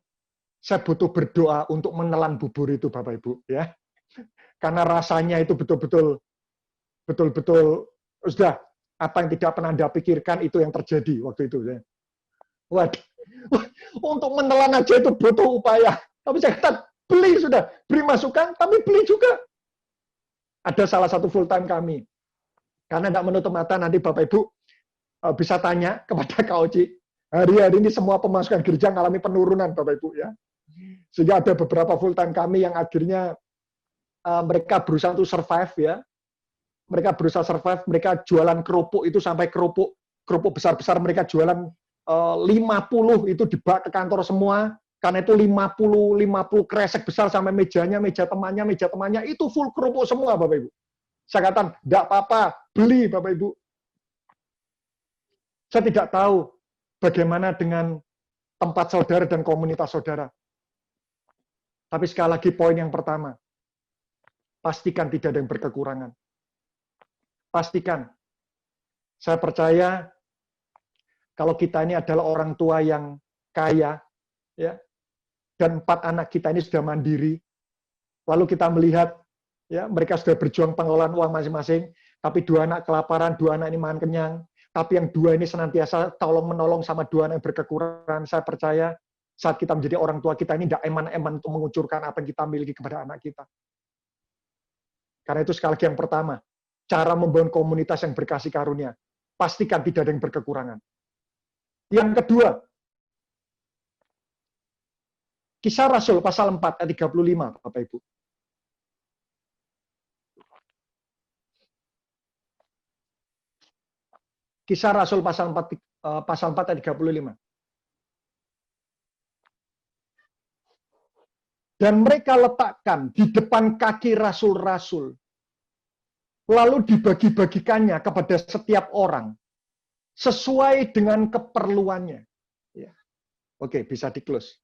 saya butuh berdoa untuk menelan bubur itu, Bapak Ibu. Ya. Karena rasanya itu betul-betul sudah apa yang tidak pernah Anda pikirkan itu yang terjadi waktu itu. Ya. Waduh, untuk menelan aja itu butuh upaya. Tapi saya kata, beli sudah, beri masukan, tapi beli juga. Ada salah satu full time kami. Karena tidak menutup mata, nanti Bapak Ibu bisa tanya kepada Kak Oci. Hari-hari ini semua pemasukan gereja mengalami penurunan, Bapak Ibu ya. Sehingga ada beberapa full time kami yang akhirnya mereka berusaha untuk survive ya. Mereka berusaha survive, mereka jualan kerupuk itu sampai kerupuk besar-besar mereka jualan 50 itu dibawa ke kantor semua. Karena itu 50 kresek besar sampai mejanya, meja temannya itu full kerupuk semua Bapak Ibu. Saya katakan, enggak apa-apa, beli Bapak Ibu. Saya tidak tahu bagaimana dengan tempat saudara dan komunitas saudara. Tapi sekali lagi poin yang pertama, pastikan tidak ada yang berkekurangan. Pastikan. Saya percaya kalau kita ini adalah orang tua yang kaya, ya, dan 4 anak kita ini sudah mandiri, Lalu kita melihat ya mereka sudah berjuang pengelolaan uang masing-masing, tapi 2 anak kelaparan, 2 anak ini makan kenyang, tapi yang 2 ini senantiasa tolong-menolong sama 2 anak yang berkekurangan. Saya percaya saat kita menjadi orang tua, kita ini tidak eman-eman untuk mengucurkan apa yang kita miliki kepada anak kita. Karena itu sekali lagi yang pertama, cara membangun komunitas yang berkasih karunia. Pastikan tidak ada yang berkekurangan. Yang kedua, Kisah Rasul pasal 4 ayat 35, Bapak Ibu. Kisah Rasul pasal 4 ayat 35. Dan mereka letakkan di depan kaki rasul-rasul. Lalu dibagi-bagikannya kepada setiap orang sesuai dengan keperluannya. Ya. Oke, bisa di-close.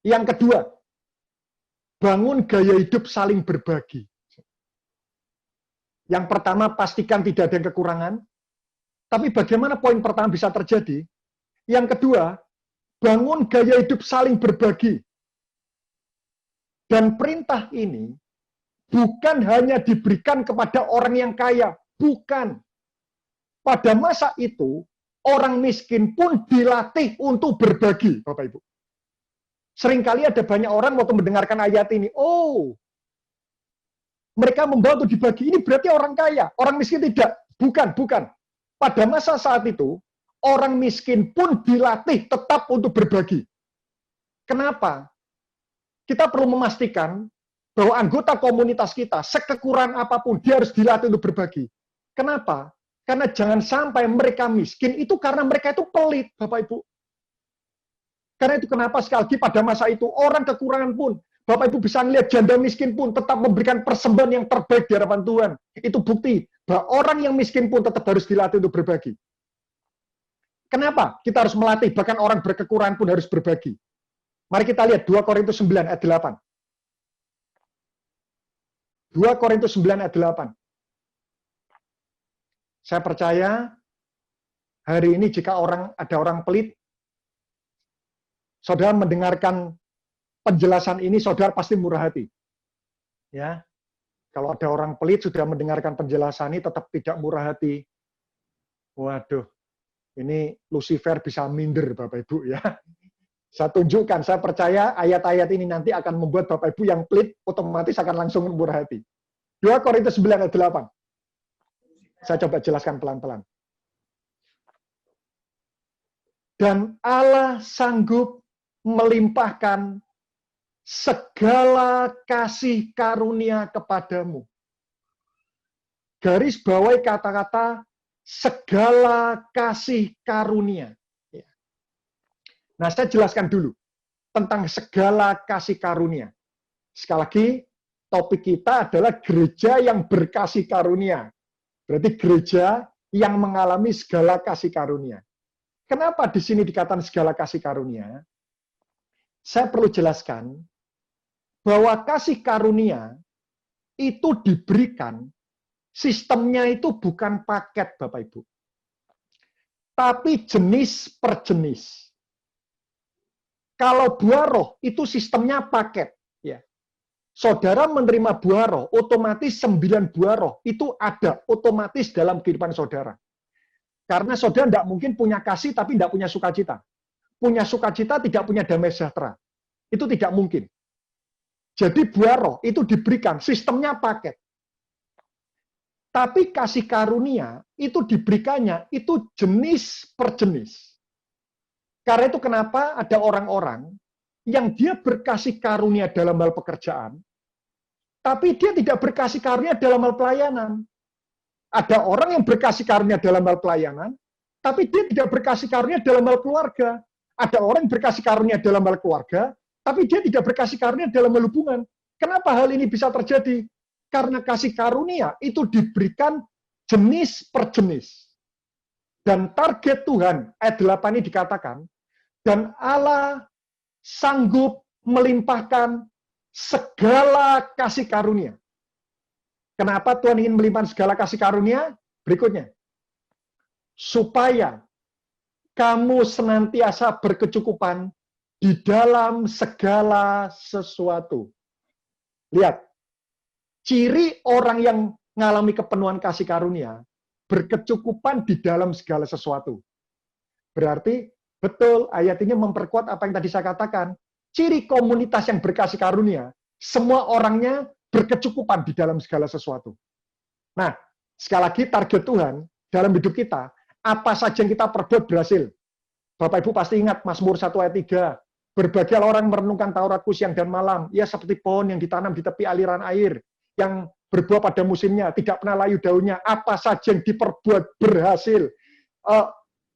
Yang kedua, bangun gaya hidup saling berbagi. Yang pertama, pastikan tidak ada yang kekurangan. Tapi bagaimana poin pertama bisa terjadi? Yang kedua, bangun gaya hidup saling berbagi. Dan perintah ini bukan hanya diberikan kepada orang yang kaya, bukan. Pada masa itu, orang miskin pun dilatih untuk berbagi, Bapak Ibu. Seringkali ada banyak orang waktu mendengarkan ayat ini, oh, mereka membawa untuk dibagi, ini berarti orang kaya, orang miskin tidak. Bukan, bukan. Pada masa saat itu, orang miskin pun dilatih tetap untuk berbagi. Kenapa? Kita perlu memastikan bahwa anggota komunitas kita, sekekurangan apapun, dia harus dilatih untuk berbagi. Kenapa? Karena jangan sampai mereka miskin, itu karena mereka itu pelit, Bapak Ibu. Karena itu kenapa sekali lagi pada masa itu, orang kekurangan pun, Bapak Ibu bisa melihat janda miskin pun tetap memberikan persembahan yang terbaik di hadapan Tuhan. Itu bukti bahwa orang yang miskin pun tetap harus dilatih untuk berbagi. Kenapa? Kita harus melatih, bahkan orang berkekurangan pun harus berbagi. Mari kita lihat 2 Korintus 9 ayat 8. 2 Korintus 9 ayat 8. Saya percaya hari ini jika ada orang pelit, saudara mendengarkan penjelasan ini, saudara pasti murah hati. Ya, kalau ada orang pelit sudah mendengarkan penjelasan ini tetap tidak murah hati. Waduh, ini Lucifer bisa minder, Bapak Ibu ya. Saya tunjukkan, saya percaya ayat-ayat ini nanti akan membuat Bapak Ibu yang pelit otomatis akan langsung murah hati. 2 Korintus 9 ayat 8. Saya coba jelaskan pelan-pelan. Dan Allah sanggup melimpahkan segala kasih karunia kepadamu. Garis bawahi kata-kata segala kasih karunia. Nah, saya jelaskan dulu tentang segala kasih karunia. Sekali lagi, topik kita adalah gereja yang berkasih karunia. Berarti gereja yang mengalami segala kasih karunia. Kenapa di sini dikatakan segala kasih karunia? Saya perlu jelaskan bahwa kasih karunia itu diberikan, sistemnya itu bukan paket, Bapak Ibu. Tapi jenis per jenis. Kalau buah roh itu sistemnya paket. Ya. Saudara menerima buah roh, otomatis 9 buah roh itu ada otomatis dalam kehidupan saudara. Karena saudara tidak mungkin punya kasih tapi tidak punya sukacita. Punya sukacita tidak punya damai sejahtera. Itu tidak mungkin. Jadi buah roh itu diberikan, sistemnya paket. Tapi kasih karunia itu diberikannya itu jenis per jenis. Karena itu kenapa ada orang-orang yang dia berkasih karunia dalam hal pekerjaan, tapi dia tidak berkasih karunia dalam hal pelayanan. Ada orang yang berkasih karunia dalam hal pelayanan, tapi dia tidak berkasih karunia dalam hal keluarga. Ada orang yang berkasih karunia dalam hal keluarga, tapi dia tidak berkasih karunia dalam hal hubungan. Kenapa hal ini bisa terjadi? Karena kasih karunia itu diberikan jenis per jenis. Dan target Tuhan, ayat 8 ini dikatakan, dan Allah sanggup melimpahkan segala kasih karunia. Kenapa Tuhan ingin melimpahkan segala kasih karunia? Berikutnya. Supaya kamu senantiasa berkecukupan di dalam segala sesuatu. Lihat, ciri orang yang mengalami kepenuhan kasih karunia, berkecukupan di dalam segala sesuatu. Berarti, betul, ayat ini memperkuat apa yang tadi saya katakan. Ciri komunitas yang berkasih karunia, semua orangnya berkecukupan di dalam segala sesuatu. Nah, sekali lagi target Tuhan dalam hidup kita, apa saja yang kita perbuat berhasil. Bapak Ibu pasti ingat Mazmur 1 ayat 3, berbahagialah orang merenungkan Tauratku siang dan malam, ia seperti pohon yang ditanam di tepi aliran air, yang berbuah pada musimnya, tidak pernah layu daunnya, apa saja yang diperbuat berhasil.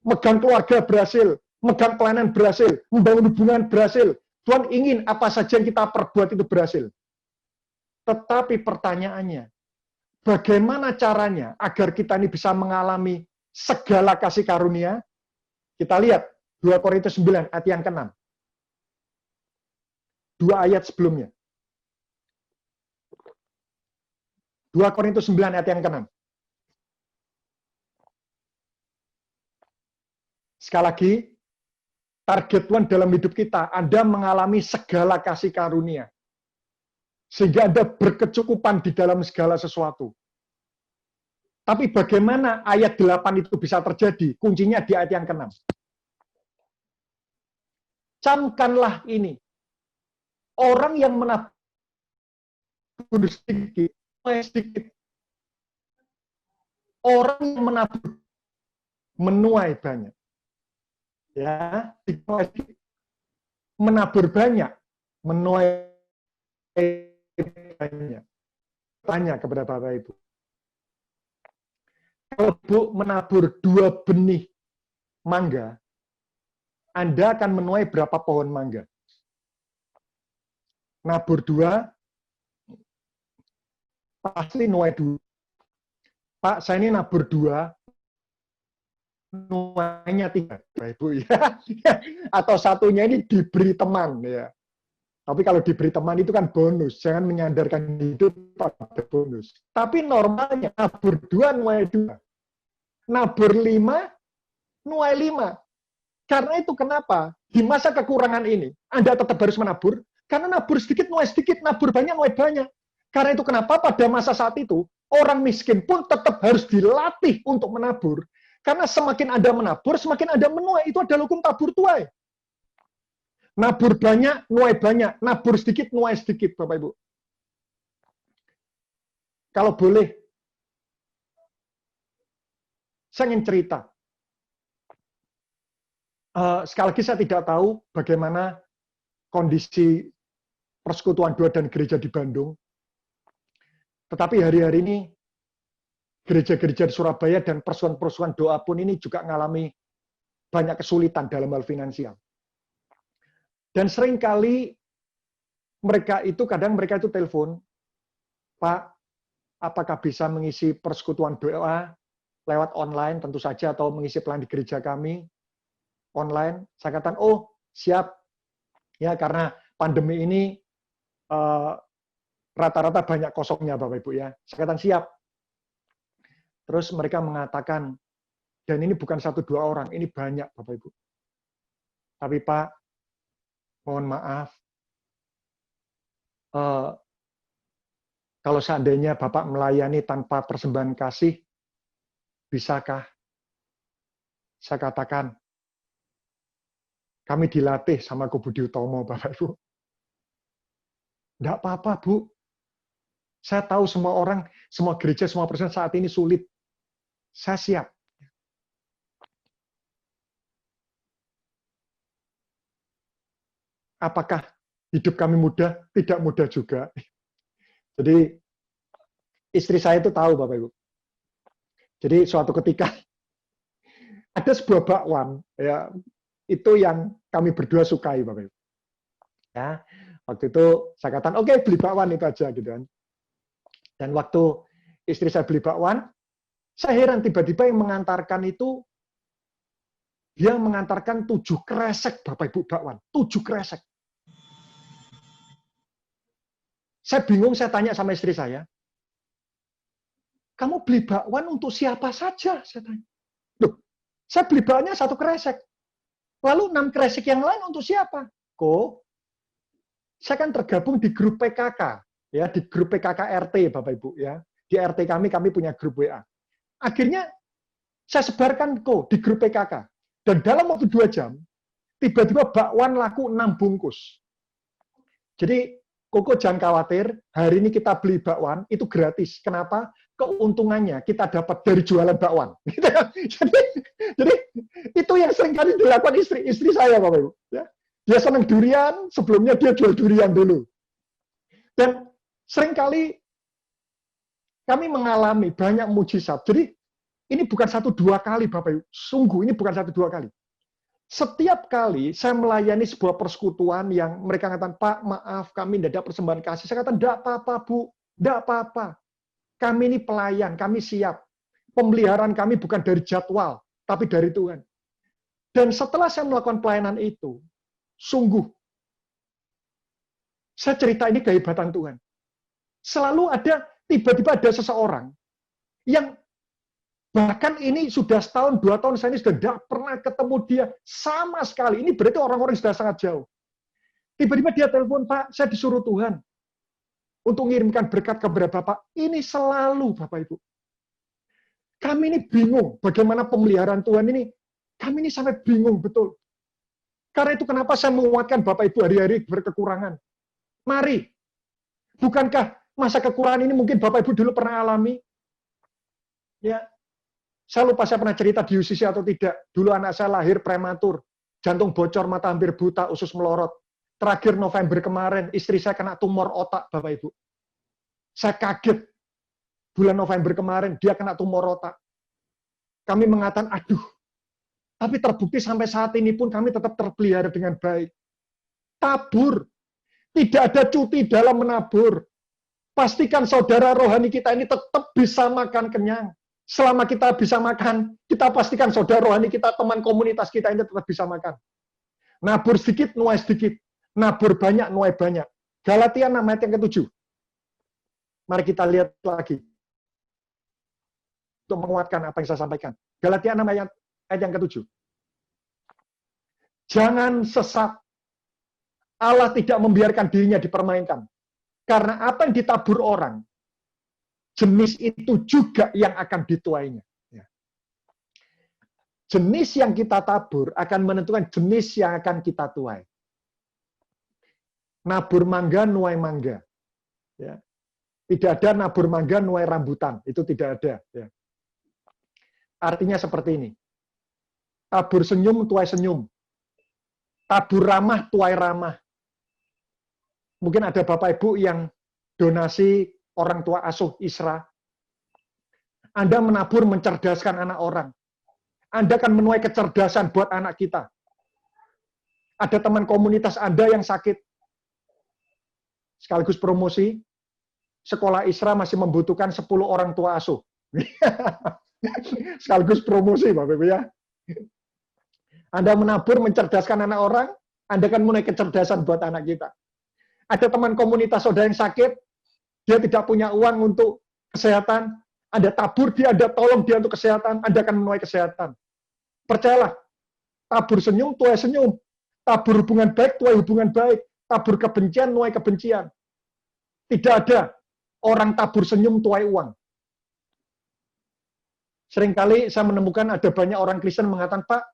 Megang keluarga berhasil, megang pelayanan berhasil, membangun hubungan berhasil. Tuhan ingin apa saja yang kita perbuat itu berhasil. Tetapi pertanyaannya, bagaimana caranya agar kita ini bisa mengalami segala kasih karunia? Kita lihat 2 Korintus 9 ayat yang ke-6. 2 ayat sebelumnya. 2 Korintus 9 ayat yang ke-6. Sekali lagi, target Tuhan dalam hidup kita, Anda mengalami segala kasih karunia. Sehingga Anda berkecukupan di dalam segala sesuatu. Tapi bagaimana ayat 8 itu bisa terjadi? Kuncinya di ayat yang ke-6. Camkanlah ini. Orang yang menabur sedikit, sedikit. Orang yang menabur menuai banyak. Ya, menabur banyak, menuai banyak. Tanya kepada Bapak Ibu. Kalau Bu menabur 2 benih mangga, Anda akan menuai berapa pohon mangga? Nabur 2, pasti nuai 2. Pak, saya ini nabur 2, nuainya 3, Ibu ya. Atau satunya ini diberi teman ya. Tapi kalau diberi teman itu kan bonus, jangan menyandarkan hidup pada bonus. Tapi normalnya nabur 2 nuai 2. Nabur 5 nuai 5. Karena itu kenapa? Di masa kekurangan ini Anda tetap harus menabur, karena nabur sedikit nuai sedikit, nabur banyak nuai banyak. Karena itu kenapa pada masa saat itu orang miskin pun tetap harus dilatih untuk menabur. Karena semakin Anda menabur, semakin Anda menuai. Itu adalah hukum tabur tuai. Nabur banyak, nuai banyak. Nabur sedikit, nuai sedikit, Bapak Ibu. Kalau boleh, saya ingin cerita. Sekali lagi saya tidak tahu bagaimana kondisi Persekutuan Doa dan Gereja di Bandung. Tetapi hari-hari ini gereja-gereja di Surabaya dan persoalan-persoalan doa pun ini juga mengalami banyak kesulitan dalam hal finansial. Dan seringkali kadang mereka itu telepon, Pak, apakah bisa mengisi persekutuan doa lewat online, tentu saja, atau mengisi pelayanan di gereja kami online? Saya katakan, oh siap, ya karena pandemi ini rata-rata banyak kosongnya Bapak Ibu ya. Saya katakan siap. Terus mereka mengatakan, dan ini bukan 1-2 orang, ini banyak Bapak Ibu. Tapi Pak, mohon maaf, kalau seandainya Bapak melayani tanpa persembahan kasih, bisakah? Saya katakan, kami dilatih sama Ko Budi Utomo, Bapak Ibu. Enggak apa-apa, Bu. Saya tahu semua orang, semua gereja, semua persen saat ini sulit. Saya siap. Apakah hidup kami mudah? Tidak mudah juga. Jadi, istri saya itu tahu, Bapak Ibu. Jadi, suatu ketika, ada sebuah bakwan, ya, itu yang kami berdua sukai, Bapak Ibu. Ya, waktu itu saya katakan, oke, beli bakwan itu aja, gitu kan. Dan waktu istri saya beli bakwan, saya heran tiba-tiba yang mengantarkan itu, dia mengantarkan 7 kresek, Bapak Ibu, bakwan. 7 kresek. Saya bingung, saya tanya sama istri saya, kamu beli bakwan untuk siapa saja? Saya tanya. Loh, saya beli bakwannya 1 kresek. Lalu 6 kresek yang lain untuk siapa? Kok? Saya kan tergabung di grup PKK. ya di grup PKK RT Bapak Ibu ya. Di RT kami punya grup WA. Akhirnya saya sebarkan di grup PKK. Dan dalam waktu 2 jam, tiba-tiba bakwan laku 6 bungkus. Jadi Koko jangan khawatir, hari ini kita beli bakwan, itu gratis. Kenapa? Keuntungannya kita dapat dari jualan bakwan. Jadi itu yang sering kali dilakukan istri saya, Bapak Ibu. Ya. Dia senang durian, sebelumnya dia jual durian dulu. Dan seringkali kami mengalami banyak mujizat. Jadi ini bukan 1-2 kali, Bapak Ibu. Sungguh ini bukan 1-2 kali. Setiap kali saya melayani sebuah persekutuan yang mereka katakan, Pak, maaf, kami tidak ada persembahan kasih. Saya katakan, tidak apa-apa, Bu. Tidak apa-apa. Kami ini pelayan, kami siap. Pemeliharaan kami bukan dari jadwal, tapi dari Tuhan. Dan setelah saya melakukan pelayanan itu, sungguh, saya cerita ini kehebatan Tuhan. Selalu ada, tiba-tiba ada seseorang yang bahkan ini sudah 1-2 tahun saya ini sudah tidak pernah ketemu dia sama sekali. Ini berarti orang-orang sudah sangat jauh. Tiba-tiba dia telepon, Pak, saya disuruh Tuhan untuk mengirimkan berkat kepada Bapak. Ini selalu, Bapak Ibu. Kami ini bingung bagaimana pemeliharaan Tuhan ini. Kami ini sampai bingung betul. Karena itu kenapa saya menguatkan Bapak Ibu hari-hari berkekurangan. Mari. Bukankah masa kekurangan ini mungkin Bapak Ibu dulu pernah alami? Ya. Saya lupa saya pernah cerita di UCC atau tidak. Dulu anak saya lahir prematur. Jantung bocor, mata hampir buta, usus melorot. Terakhir November kemarin, istri saya kena tumor otak, Bapak Ibu. Saya kaget. Bulan November kemarin, dia kena tumor otak. Kami mengatakan, aduh. Tapi terbukti sampai saat ini pun kami tetap terpelihara dengan baik. Tabur. Tidak ada cuti dalam menabur. Pastikan saudara rohani kita ini tetap bisa makan kenyang. Selama kita bisa makan, kita pastikan saudara rohani kita, teman komunitas kita ini tetap bisa makan. Nabur sedikit, nuai sedikit. Nabur banyak, nuai banyak. Galatia 6 ayat yang ke-7. Mari kita lihat lagi. Untuk menguatkan apa yang saya sampaikan. Galatia 6 ayat yang ke-7. Jangan sesat. Allah tidak membiarkan dirinya dipermainkan. Karena apa yang ditabur orang, jenis itu juga yang akan dituainya. Jenis yang kita tabur akan menentukan jenis yang akan kita tuai. Nabur mangga, nuai mangga. Ya. Tidak ada nabur mangga, nuai rambutan. Itu tidak ada. Ya. Artinya seperti ini. Tabur senyum, tuai senyum. Tabur ramah, tuai ramah. Mungkin ada Bapak Ibu yang donasi orang tua asuh Isra. Anda menabur mencerdaskan anak orang. Anda akan menuai kecerdasan buat anak kita. Ada teman komunitas Anda yang sakit. Sekaligus promosi, sekolah Isra masih membutuhkan 10 orang tua asuh. Sekaligus promosi, Bapak Ibu ya. Anda menabur mencerdaskan anak orang, Anda akan menuai kecerdasan buat anak kita. Ada teman komunitas saudara yang sakit, dia tidak punya uang untuk kesehatan, Anda tabur dia, Anda tolong dia untuk kesehatan, Anda akan menuai kesehatan. Percayalah, tabur senyum, tuai senyum. Tabur hubungan baik, tuai hubungan baik. Tabur kebencian, nuai kebencian. Tidak ada orang tabur senyum, tuai uang. Seringkali saya menemukan ada banyak orang Kristen mengatakan, Pak,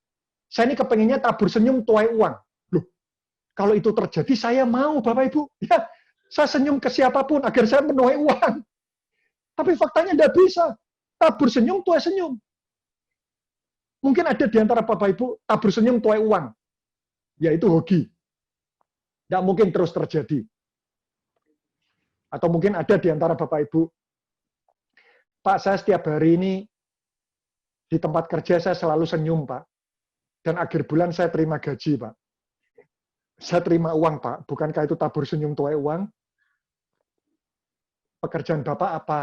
saya ini kepengennya tabur senyum, tuai uang. Loh, kalau itu terjadi, saya mau, Bapak Ibu. Ya, saya senyum ke siapapun agar saya menuai uang. Tapi faktanya tidak bisa. Tabur senyum, tuai senyum. Mungkin ada di antara Bapak Ibu, tabur senyum, tuai uang. Yaitu hoki. Tidak mungkin terus terjadi. Atau mungkin ada di antara Bapak Ibu, Pak, saya setiap hari ini di tempat kerja saya selalu senyum, Pak. Dan akhir bulan saya terima gaji, Pak. Saya terima uang, Pak. Bukankah itu tabur senyum, tuai uang? Pekerjaan Bapak apa?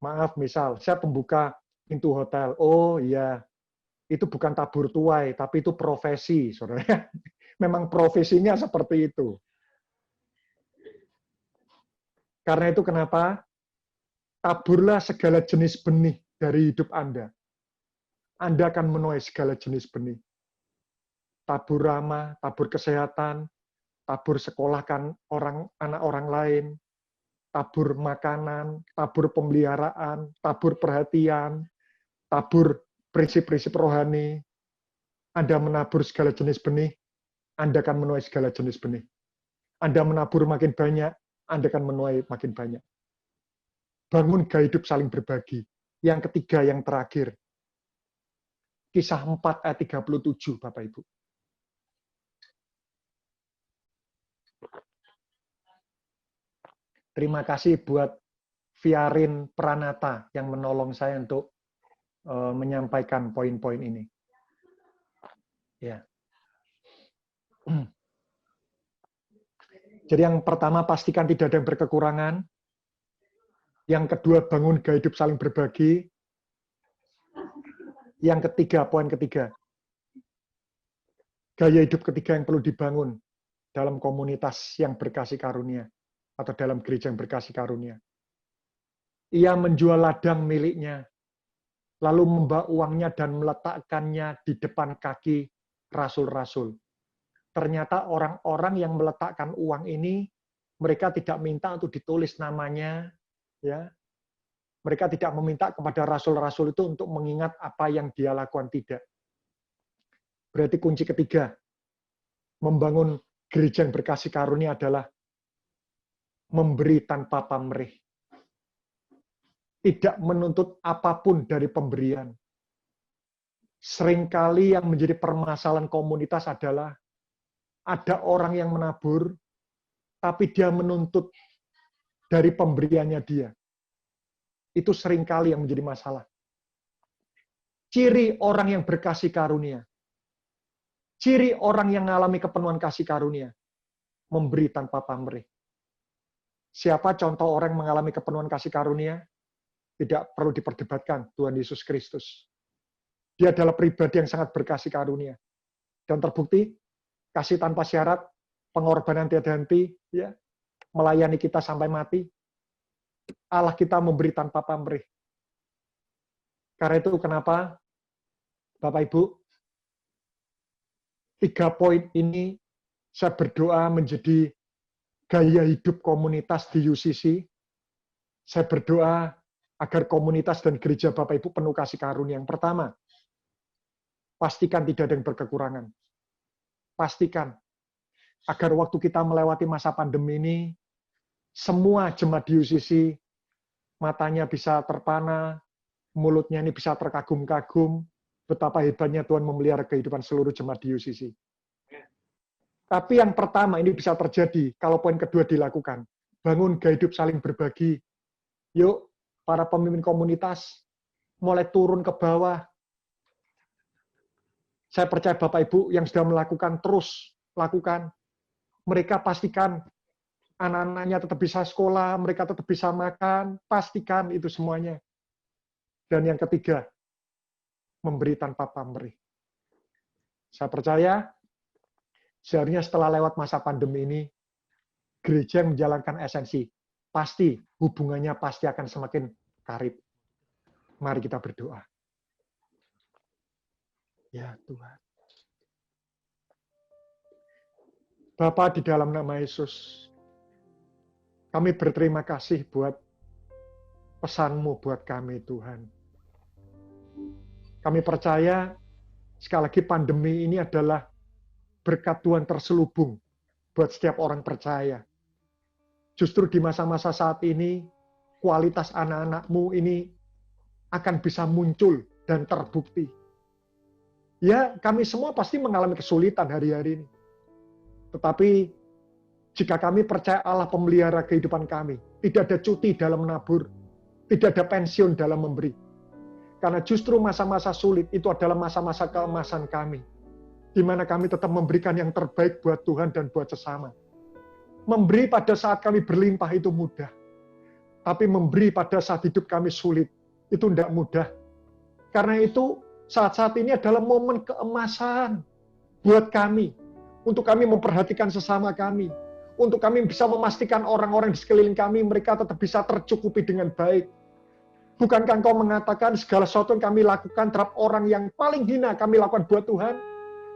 Maaf, misal, saya pembuka pintu hotel. Oh iya, itu bukan tabur tuai, tapi itu profesi, saudara. Memang profesinya seperti itu. Karena itu kenapa? Taburlah segala jenis benih dari hidup Anda. Anda akan menuai segala jenis benih. Tabur ramah, tabur kesehatan, tabur sekolahkan anak orang lain, tabur makanan, tabur pemeliharaan, tabur perhatian, tabur prinsip-prinsip rohani. Anda menabur segala jenis benih, Anda akan menuai segala jenis benih. Anda menabur makin banyak, Anda akan menuai makin banyak. Bangun gaya hidup saling berbagi. Yang ketiga, yang terakhir. Kisah 4 ayat 37, Bapak Ibu. Terima kasih buat Viarin Pranata yang menolong saya untuk menyampaikan poin-poin ini. Ya. Jadi yang pertama, pastikan tidak ada yang berkekurangan. Yang kedua, bangun gaya hidup saling berbagi. Yang ketiga, poin ketiga, gaya hidup ketiga yang perlu dibangun dalam komunitas yang berkasih karunia atau dalam gereja yang berkasih karunia. Ia menjual ladang miliknya, lalu membawa uangnya dan meletakkannya di depan kaki rasul-rasul. Ternyata orang-orang yang meletakkan uang ini, mereka tidak minta untuk ditulis namanya, ya. Mereka tidak meminta kepada rasul-rasul itu untuk mengingat apa yang dia lakukan, tidak. Berarti kunci ketiga, membangun gereja yang berkasih karunia adalah memberi tanpa pamrih. Tidak menuntut apapun dari pemberian. Seringkali yang menjadi permasalahan komunitas adalah ada orang yang menabur, tapi dia menuntut dari pemberiannya dia. Itu seringkali yang menjadi masalah. Ciri orang yang berkasih karunia. Ciri orang yang mengalami kepenuhan kasih karunia. Memberi tanpa pamrih. Siapa contoh orang yang mengalami kepenuhan kasih karunia? Tidak perlu diperdebatkan, Tuhan Yesus Kristus. Dia adalah pribadi yang sangat berkasih karunia. Dan terbukti, kasih tanpa syarat, pengorbanan tiada henti, ya, melayani kita sampai mati. Allah kita memberi tanpa pamrih. Karena itu kenapa, Bapak Ibu, 3 poin ini saya berdoa menjadi gaya hidup komunitas di UCC. Saya berdoa agar komunitas dan gereja Bapak Ibu penuh kasih karunia. Yang pertama, pastikan tidak ada yang berkekurangan. Pastikan agar waktu kita melewati masa pandemi ini, semua jemaat di UCC, matanya bisa terpana, mulutnya ini bisa terkagum-kagum, betapa hebatnya Tuhan memelihara kehidupan seluruh jemaat di UCC. Tapi yang pertama ini bisa terjadi kalau poin kedua dilakukan. Bangun gaya hidup saling berbagi. Yuk, para pemimpin komunitas, mulai turun ke bawah. Saya percaya Bapak Ibu yang sudah melakukan, terus lakukan. Mereka pastikan anak-anaknya tetap bisa sekolah, mereka tetap bisa makan, pastikan itu semuanya. Dan yang ketiga, memberi tanpa pamrih. Saya percaya, seharusnya setelah lewat masa pandemi ini, gereja yang menjalankan esensi, pasti hubungannya pasti akan semakin karib. Mari kita berdoa. Ya Tuhan. Bapa, di dalam nama Yesus, kami berterima kasih buat pesan-Mu buat kami, Tuhan. Kami percaya, sekali lagi pandemi ini adalah berkat Tuhan terselubung buat setiap orang percaya. Justru di masa-masa saat ini, kualitas anak-anak-Mu ini akan bisa muncul dan terbukti. Ya, kami semua pasti mengalami kesulitan hari-hari ini. Tetapi, jika kami percaya Allah pemelihara kehidupan kami, tidak ada cuti dalam menabur, tidak ada pensiun dalam memberi. Karena justru masa-masa sulit itu adalah masa-masa keemasan kami, di mana kami tetap memberikan yang terbaik buat Tuhan dan buat sesama. Memberi pada saat kami berlimpah itu mudah, tapi memberi pada saat hidup kami sulit, itu tidak mudah. Karena itu, saat-saat ini adalah momen keemasan buat kami, untuk kami memperhatikan sesama kami, untuk kami bisa memastikan orang-orang di sekeliling kami, mereka tetap bisa tercukupi dengan baik. Bukankah Engkau mengatakan segala sesuatu yang kami lakukan terhadap orang yang paling hina kami lakukan buat Tuhan?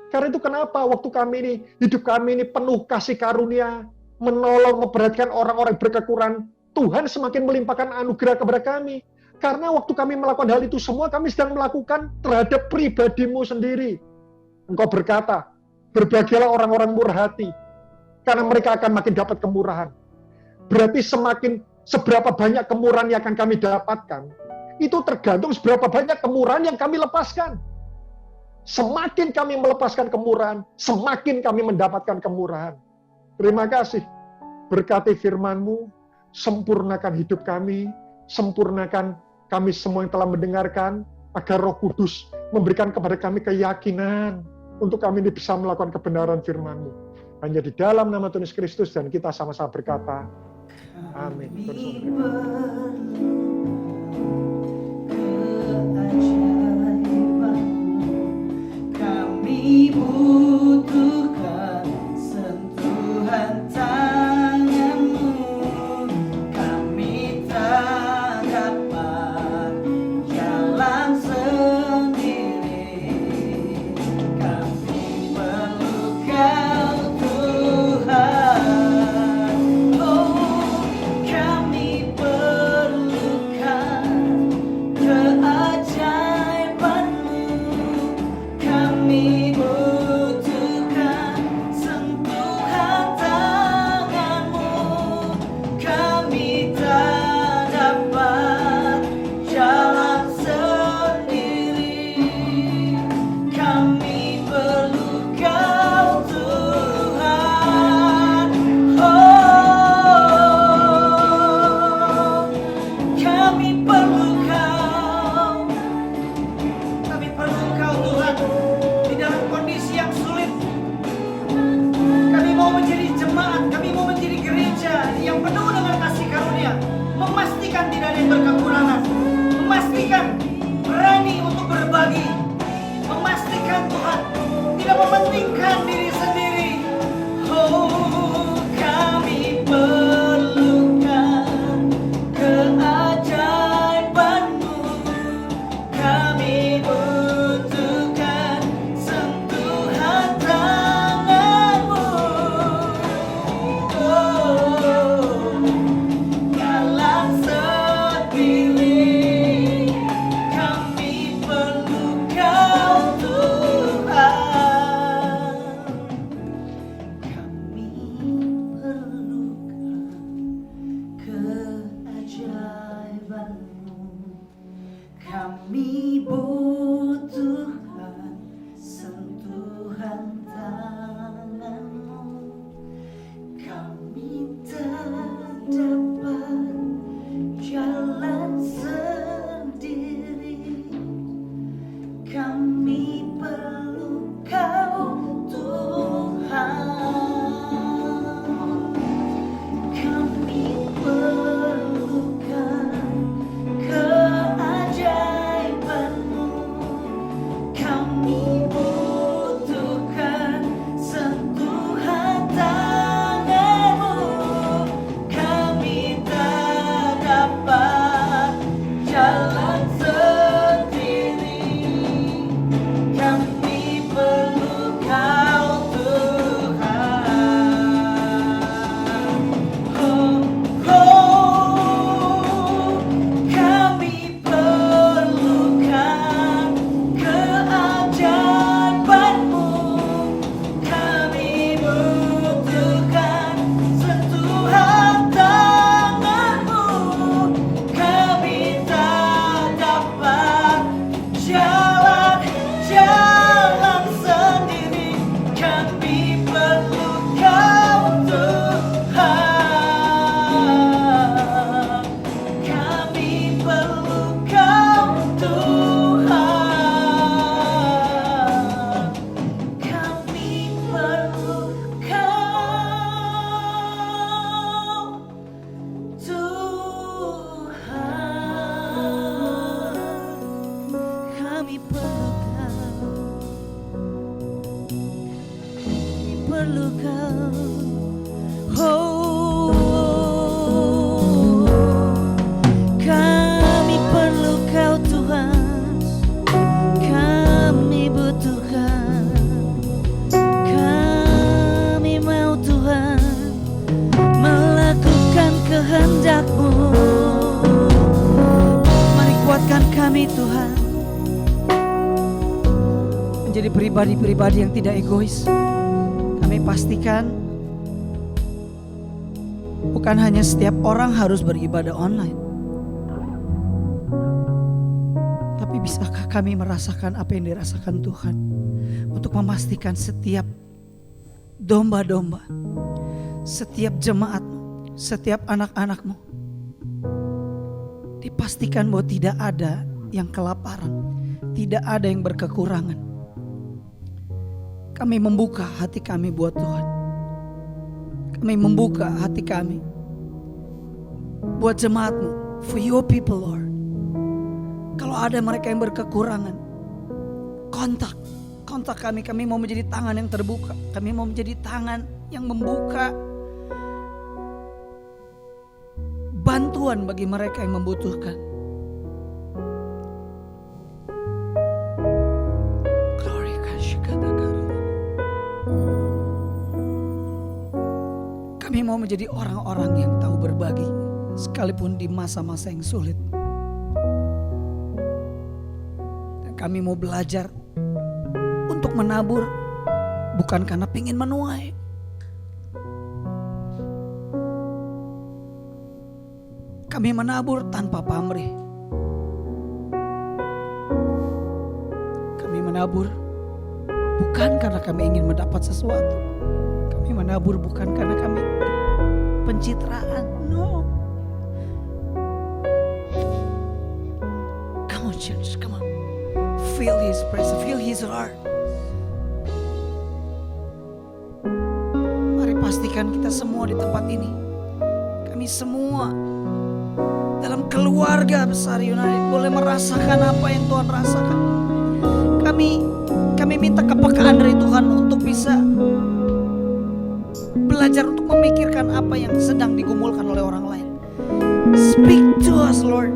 Karena itu kenapa waktu kami ini, hidup kami ini penuh kasih karunia, menolong, memperhatikan orang-orang berkekurangan, Tuhan semakin melimpahkan anugerah kepada kami. Karena waktu kami melakukan hal itu semua, kami sedang melakukan terhadap pribadimu sendiri. Engkau berkata, berbahagialah orang-orang murah hati, karena mereka akan makin dapat kemurahan. Berarti seberapa banyak kemurahan yang akan kami dapatkan, itu tergantung seberapa banyak kemurahan yang kami lepaskan. Semakin kami melepaskan kemurahan, semakin kami mendapatkan kemurahan. Terima kasih. Berkati firman-Mu, sempurnakan hidup kami, sempurnakan kami semua yang telah mendengarkan, agar Roh Kudus memberikan kepada kami keyakinan untuk kami ini bisa melakukan kebenaran firman-Mu. Hanya di dalam nama Tuhan Yesus Kristus, dan kita sama-sama berkata, amin. Kami butuhkan sentuhan tangan-Mu, kami tak dapat jalan sendiri, kami perlu Kau Tuhan. Oh, kami perlukan keajaiban-Mu, kami butuhkan sentuhan tangan-Mu, kami tak dapat jalan sendiri, kami perlu Kau Tuhan. Oh, kami perlu Kau. Kami perlu Kau Tuhan di dalam kondisi yang sulit. Kami mau menjadi jemaat, kami mau menjadi gereja yang penuh dengan kasih karunia, memastikan tidak ada yang berkekurangan, memastikan berani untuk berbagi, memastikan Tuhan tidak mementingkan diri sendiri. Oh, kami perlukan keajaiban-Mu, kami butuhkan sentuhan tangan-Mu. Oh, jalan sendiri, kami perlu Kau Tuhan. Kami perlukan keajaiban-Mu, kami butuhkan sentuhan tangan-Mu, kami tak dapat jalan sendiri, kami perlu Kau Tuhan. Kami perlukan keajaiban-Mu, kami butuhkan sentuhan tangan-Mu, kami tak dapat jalan sendiri, kami perlu Kau Tuhan. Oh, oh, kami perlukan keajaiban-Mu, kami butuhkan sentuhan tangan-Mu, kami tak dapat jalan sendiri, kami perlu Kau Tuhan. Kami perlu Kau Tuhan. Kami perlu Kau Tuhan. Kami perlu Kau. Kami perlu Kau. Oh, kami perlu Kau Tuhan. Kami butuhkan. Kami mau Tuhan melakukan kehendak-Mu. kami Tuhan. Menjadi pribadi-pribadi yang tidak egois. Kami pastikan bukan hanya setiap orang harus beribadah online. Tapi bisakah kami merasakan apa yang dirasakan Tuhan? Untuk memastikan setiap domba-domba, setiap jemaatmu, setiap anak-anakmu dipastikan bahwa tidak ada yang kelaparan, tidak ada yang berkekurangan. Kami membuka hati kami buat Tuhan. Kami membuka hati kami buat jemaatmu, for your people Lord. Kalau ada mereka yang berkekurangan, kontak kami mau menjadi tangan yang terbuka. Kami mau menjadi tangan yang membuka bantuan bagi mereka yang membutuhkan. Glory Kami mau menjadi orang-orang yang tahu berbagi sekalipun di masa-masa yang sulit. Dan kami mau belajar untuk menabur bukan karena pingin menuai. Kami menabur tanpa pamrih. Kami menabur bukan karena kami ingin mendapat sesuatu. Kami menabur bukan karena kami pencitraan. No. Come on church, come on. Feel His presence, feel His heart. Mari pastikan kita semua di tempat ini, kami semua dalam keluarga besar United boleh merasakan apa yang Tuhan rasakan. Kami minta kepekaan dari Tuhan untuk bisa belajar untuk memikirkan apa yang sedang digumulkan oleh orang lain. Speak to us Lord.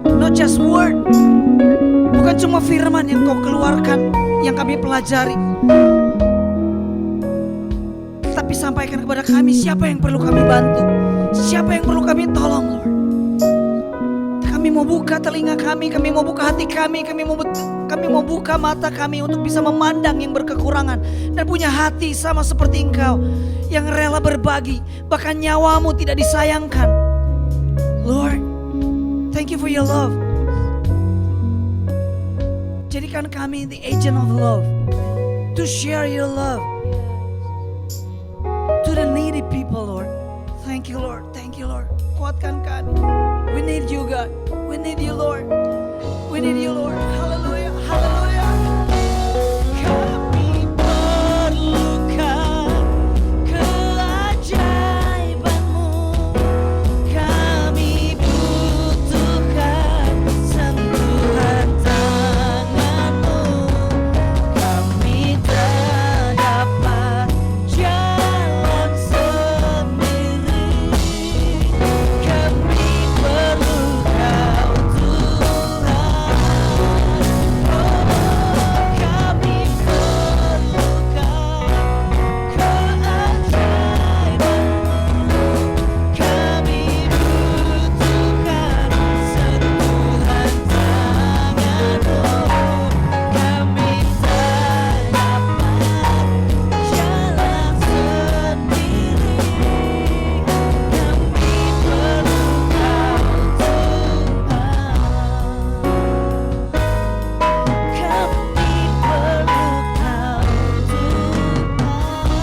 Not just word. Bukan cuma firman yang Kau keluarkan, yang kami pelajari, tapi sampaikan kepada kami siapa yang perlu kami bantu, siapa yang perlu kami tolong Lord. Kami mau buka telinga kami mau buka hati kami mau buka mata kami untuk bisa memandang yang berkekurangan dan punya hati sama seperti Engkau yang rela berbagi, bahkan nyawamu tidak disayangkan. Lord, thank you for your love. Jadikan kami the agent of love, to share your love to the needy people Lord. Thank you Lord, thank you Lord. Kuatkan kami. We need you God. We need you Lord. We need you Lord. Hallelujah. Hallelujah. Kami perlukan keajaiban-Mu. Kami butuhkan sentuhan tangan-Mu. Kami tak dapat jalan sendiri. Kami perlu Kau Tuhan. Kami perlukan keajaiban-Mu. Kami butuhkan sentuhan tangan-Mu. Kami tak dapat jalan sendiri.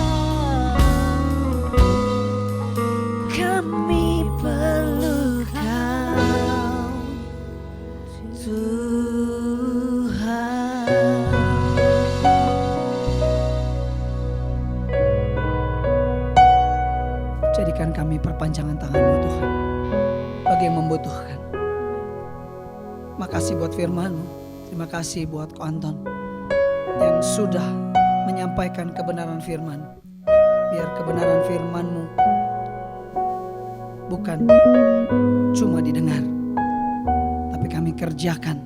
Kami perlu Kau Tuhan. Kami perlu Kau Tuhan. Jadikan kami perpanjangan tangan-Mu Tuhan bagi yang membutuhkan. Makasih buat firman-Mu. Terima kasih buat Ko Anton yang sudah menyampaikan kebenaran firman. Biar kebenaran firman-Mu bukan cuma didengar, tapi kami kerjakan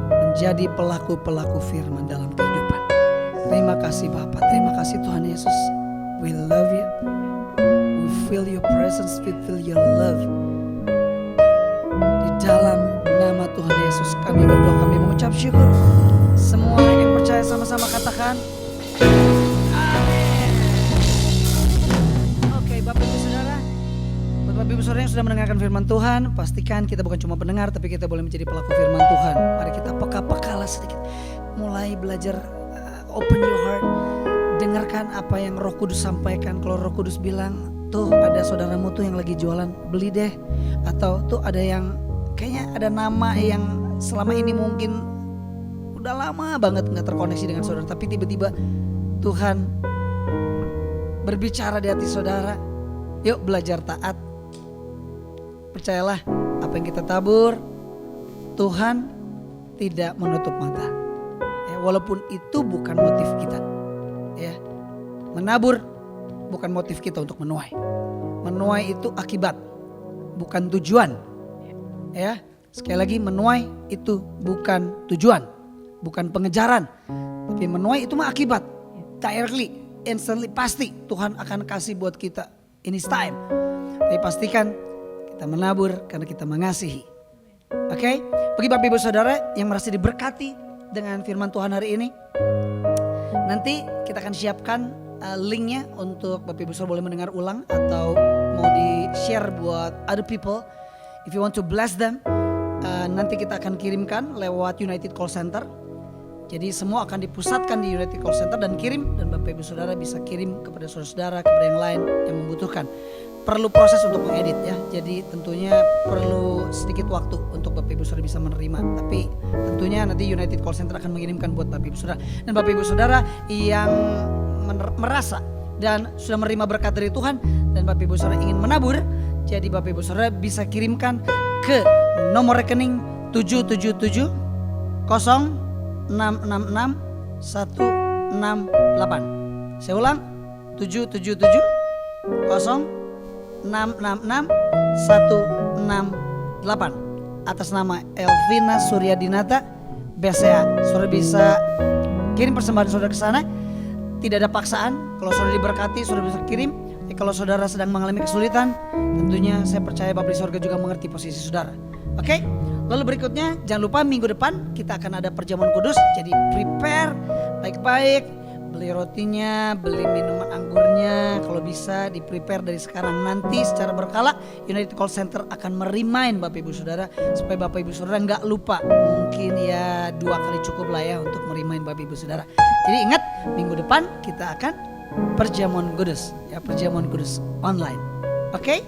menjadi pelaku-pelaku firman dalam kehidupan. Terima kasih Bapa, terima kasih Tuhan Yesus. We love you. We feel your presence, we feel your love. Di dalam nama Tuhan Yesus kami berdoa, kami mengucap syukur. Semua yang percaya sama-sama katakan amin. Oke, Bapak Ibu Saudara, buat Bapak Ibu Saudara yang sudah mendengarkan firman Tuhan, pastikan kita bukan cuma pendengar, tapi kita boleh menjadi pelaku firman Tuhan. Mari kita peka-pekalah sedikit, mulai belajar, open your heart, dengarkan apa yang Roh Kudus sampaikan. Kalau Roh Kudus bilang, tuh ada saudaramu tuh yang lagi jualan, beli deh. Atau tuh ada yang kayaknya ada nama yang selama ini mungkin udah lama banget gak terkoneksi dengan saudara, tapi tiba-tiba Tuhan berbicara di hati saudara. Yuk belajar taat. Percayalah, apa yang kita tabur, Tuhan tidak menutup mata. Ya, walaupun itu bukan motif kita. Ya, menabur bukan motif kita untuk menuai. Menuai itu akibat, bukan tujuan. Ya, sekali lagi, menuai itu bukan tujuan, bukan pengejaran, tapi menuai itu mah akibat. Directly, instantly, pasti Tuhan akan kasih buat kita in His time. Tapi pastikan kita menabur karena kita mengasihi. Oke, bagi Bapak Ibu Saudara yang merasa diberkati dengan firman Tuhan hari ini, nanti kita akan siapkan linknya untuk Bapak Ibu Saudara boleh mendengar ulang atau mau di share buat other people. If you want to bless them, nanti kita akan kirimkan lewat United Call Center. Jadi semua akan dipusatkan di United Call Center dan kirim, dan Bapak Ibu Saudara bisa kirim kepada saudara-saudara, kepada yang lain yang membutuhkan. Perlu proses untuk mengedit ya, jadi tentunya perlu sedikit waktu untuk Bapak Ibu Saudara bisa menerima. Tapi tentunya nanti United Call Center akan mengirimkan buat Bapak Ibu Saudara. Dan Bapak Ibu Saudara yang merasa dan sudah menerima berkat dari Tuhan dan Bapak Ibu Saudara ingin menabur, jadi Bapak Ibu Saudara bisa kirimkan ke nomor rekening 777 0666 168. Saya ulang, 777 0666 168 atas nama Elvina Suryadinata BCA. Saudara bisa kirim persembahan saudara ke sana. Tidak ada paksaan. Kalau saudara diberkati, saudara bisa kirim. Kalau saudara sedang mengalami kesulitan, tentunya saya percaya Bapa di Sorga juga mengerti posisi saudara. Oke? Lalu berikutnya, jangan lupa minggu depan kita akan ada perjamuan kudus. Jadi prepare baik-baik. Beli rotinya, beli minuman anggurnya, kalau bisa di prepare dari sekarang. Nanti secara berkala United Call Center akan merimain Bapak Ibu Saudara supaya Bapak Ibu Saudara nggak lupa. Mungkin ya 2 kali cukup lah ya untuk merimain Bapak Ibu Saudara. Jadi ingat, minggu depan kita akan perjamuan kudus, ya perjamuan kudus online. Oke?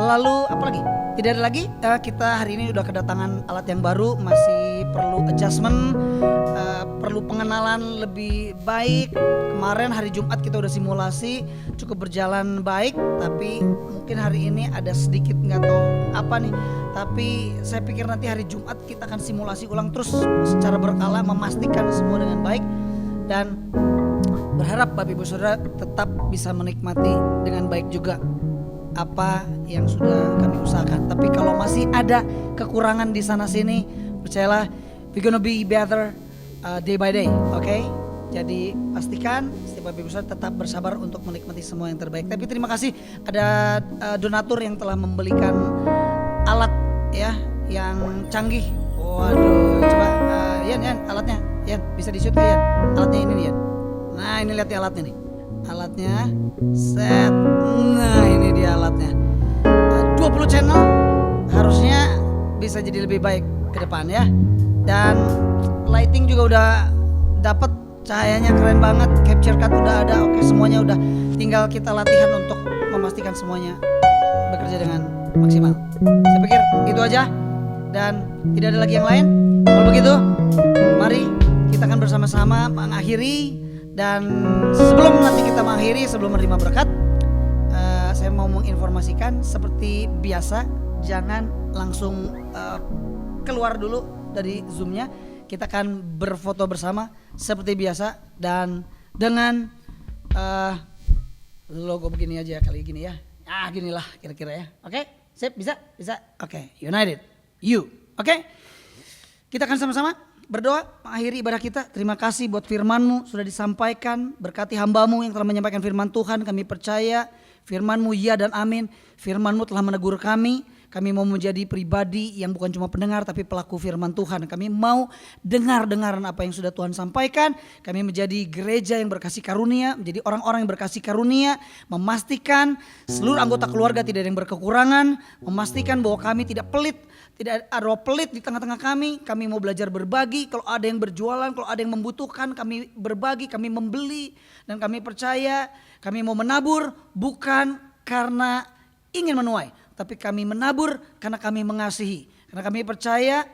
Lalu apa lagi? Tidak ada lagi. Kita hari ini udah kedatangan alat yang baru, masih perlu adjustment, perlu pengenalan lebih baik. Kemarin hari Jumat kita udah simulasi, cukup berjalan baik, tapi mungkin hari ini ada sedikit nggak tahu apa nih. Tapi saya pikir nanti hari Jumat kita akan simulasi ulang terus secara berkala, memastikan semua dengan baik, dan berharap Bapak Ibu Saudara tetap bisa menikmati dengan baik juga apa yang sudah kami usahakan. Tapi kalau masih ada kekurangan di sana sini, percayalah, we're gonna be better day by day, oke? Jadi pastikan setiap Bapak Ibu Saudara tetap bersabar untuk menikmati semua yang terbaik. Tapi terima kasih ada donatur yang telah membelikan alat ya yang canggih. Waduh, coba Yan alatnya, Yan bisa di-shoot ya Yan? Alatnya ini nih Yan. Nah ini lihat ya alatnya nih. Alatnya set. Nah ini dia alatnya. 20 channel harusnya bisa jadi lebih baik ke depan ya. Dan lighting juga udah dapat, cahayanya keren banget, capture card udah ada, oke semuanya udah, tinggal kita latihan untuk memastikan semuanya bekerja dengan maksimal. Saya pikir itu aja dan tidak ada lagi yang lain. Kalau begitu, mari kita akan bersama-sama mengakhiri. Dan sebelum nanti kita mengakhiri, sebelum menerima berkat, saya mau menginformasikan seperti biasa, jangan langsung keluar dulu dari Zoom-nya. Kita akan berfoto bersama seperti biasa dan dengan logo begini aja kali gini ya. Ah ginilah kira-kira ya. Oke, sip, bisa. Oke, United, you. Oke, kita akan sama-sama berdoa mengakhiri ibadah kita. Terima kasih buat firman-Mu sudah disampaikan. Berkati hamba-Mu yang telah menyampaikan firman Tuhan. Kami percaya firman-Mu ya dan amin. Firman-Mu telah menegur kami. Kami mau menjadi pribadi yang bukan cuma pendengar tapi pelaku firman Tuhan. Kami mau dengar-dengaran apa yang sudah Tuhan sampaikan. Kami menjadi gereja yang berkasih karunia, menjadi orang-orang yang berkasih karunia, memastikan seluruh anggota keluarga tidak ada yang berkekurangan, memastikan bahwa kami tidak pelit, tidak ada pelit di tengah-tengah kami. Kami mau belajar berbagi. Kalau ada yang berjualan, kalau ada yang membutuhkan, kami berbagi, kami membeli. Dan kami percaya, kami mau menabur bukan karena ingin menuai, tapi kami menabur karena kami mengasihi. Karena kami percaya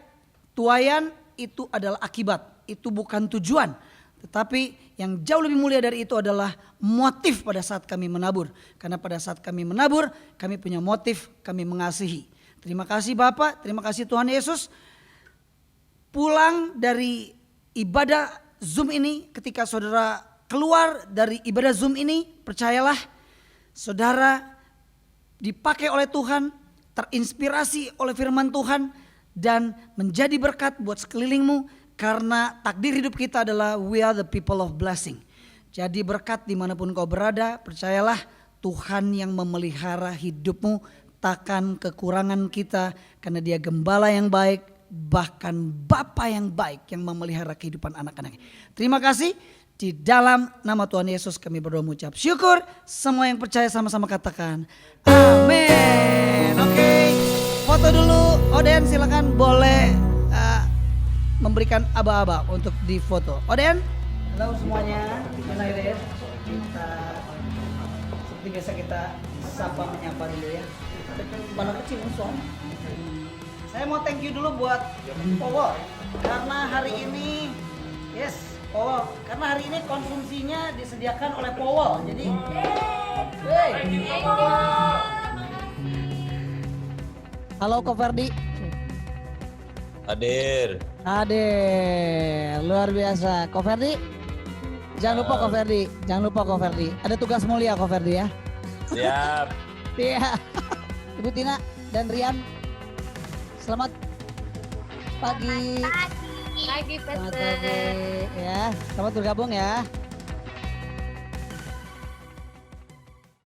tuaian itu adalah akibat, itu bukan tujuan. Tetapi yang jauh lebih mulia dari itu adalah motif pada saat kami menabur. Karena pada saat kami menabur, kami punya motif, kami mengasihi. Terima kasih Bapak, terima kasih Tuhan Yesus. Pulang dari ibadah Zoom ini, ketika saudara keluar dari ibadah Zoom ini, percayalah saudara dipakai oleh Tuhan, terinspirasi oleh firman Tuhan, dan menjadi berkat buat sekelilingmu. Karena takdir hidup kita adalah we are the people of blessing. Jadi berkat dimanapun kau berada, percayalah Tuhan yang memelihara hidupmu. Takkan kekurangan kita karena dia gembala yang baik, bahkan Bapa yang baik yang memelihara kehidupan anak-anaknya. Terima kasih. Di dalam nama Tuhan Yesus kami berdoa mengucap syukur. Semua yang percaya sama-sama katakan amin. Oke, foto dulu. Oden silakan boleh memberikan aba-aba untuk difoto. Oden, halo semuanya. Kita seperti biasa kita sapa menyapa dulu ya. Kepala kecil musuh. Saya mau thank you dulu buat Powol karena hari ini Powol karena hari ini konsumsinya disediakan oleh Powol. Jadi halo Ko Ferdi. Hadir. Luar biasa Ko Ferdi. Jangan lupa Ko Ferdi. Ada tugas mulia Ko Ferdi ya. Siap. Iya. Ibu Tina dan Rian, selamat pagi. Pagi, Selamat pagi ya. Selamat bergabung ya.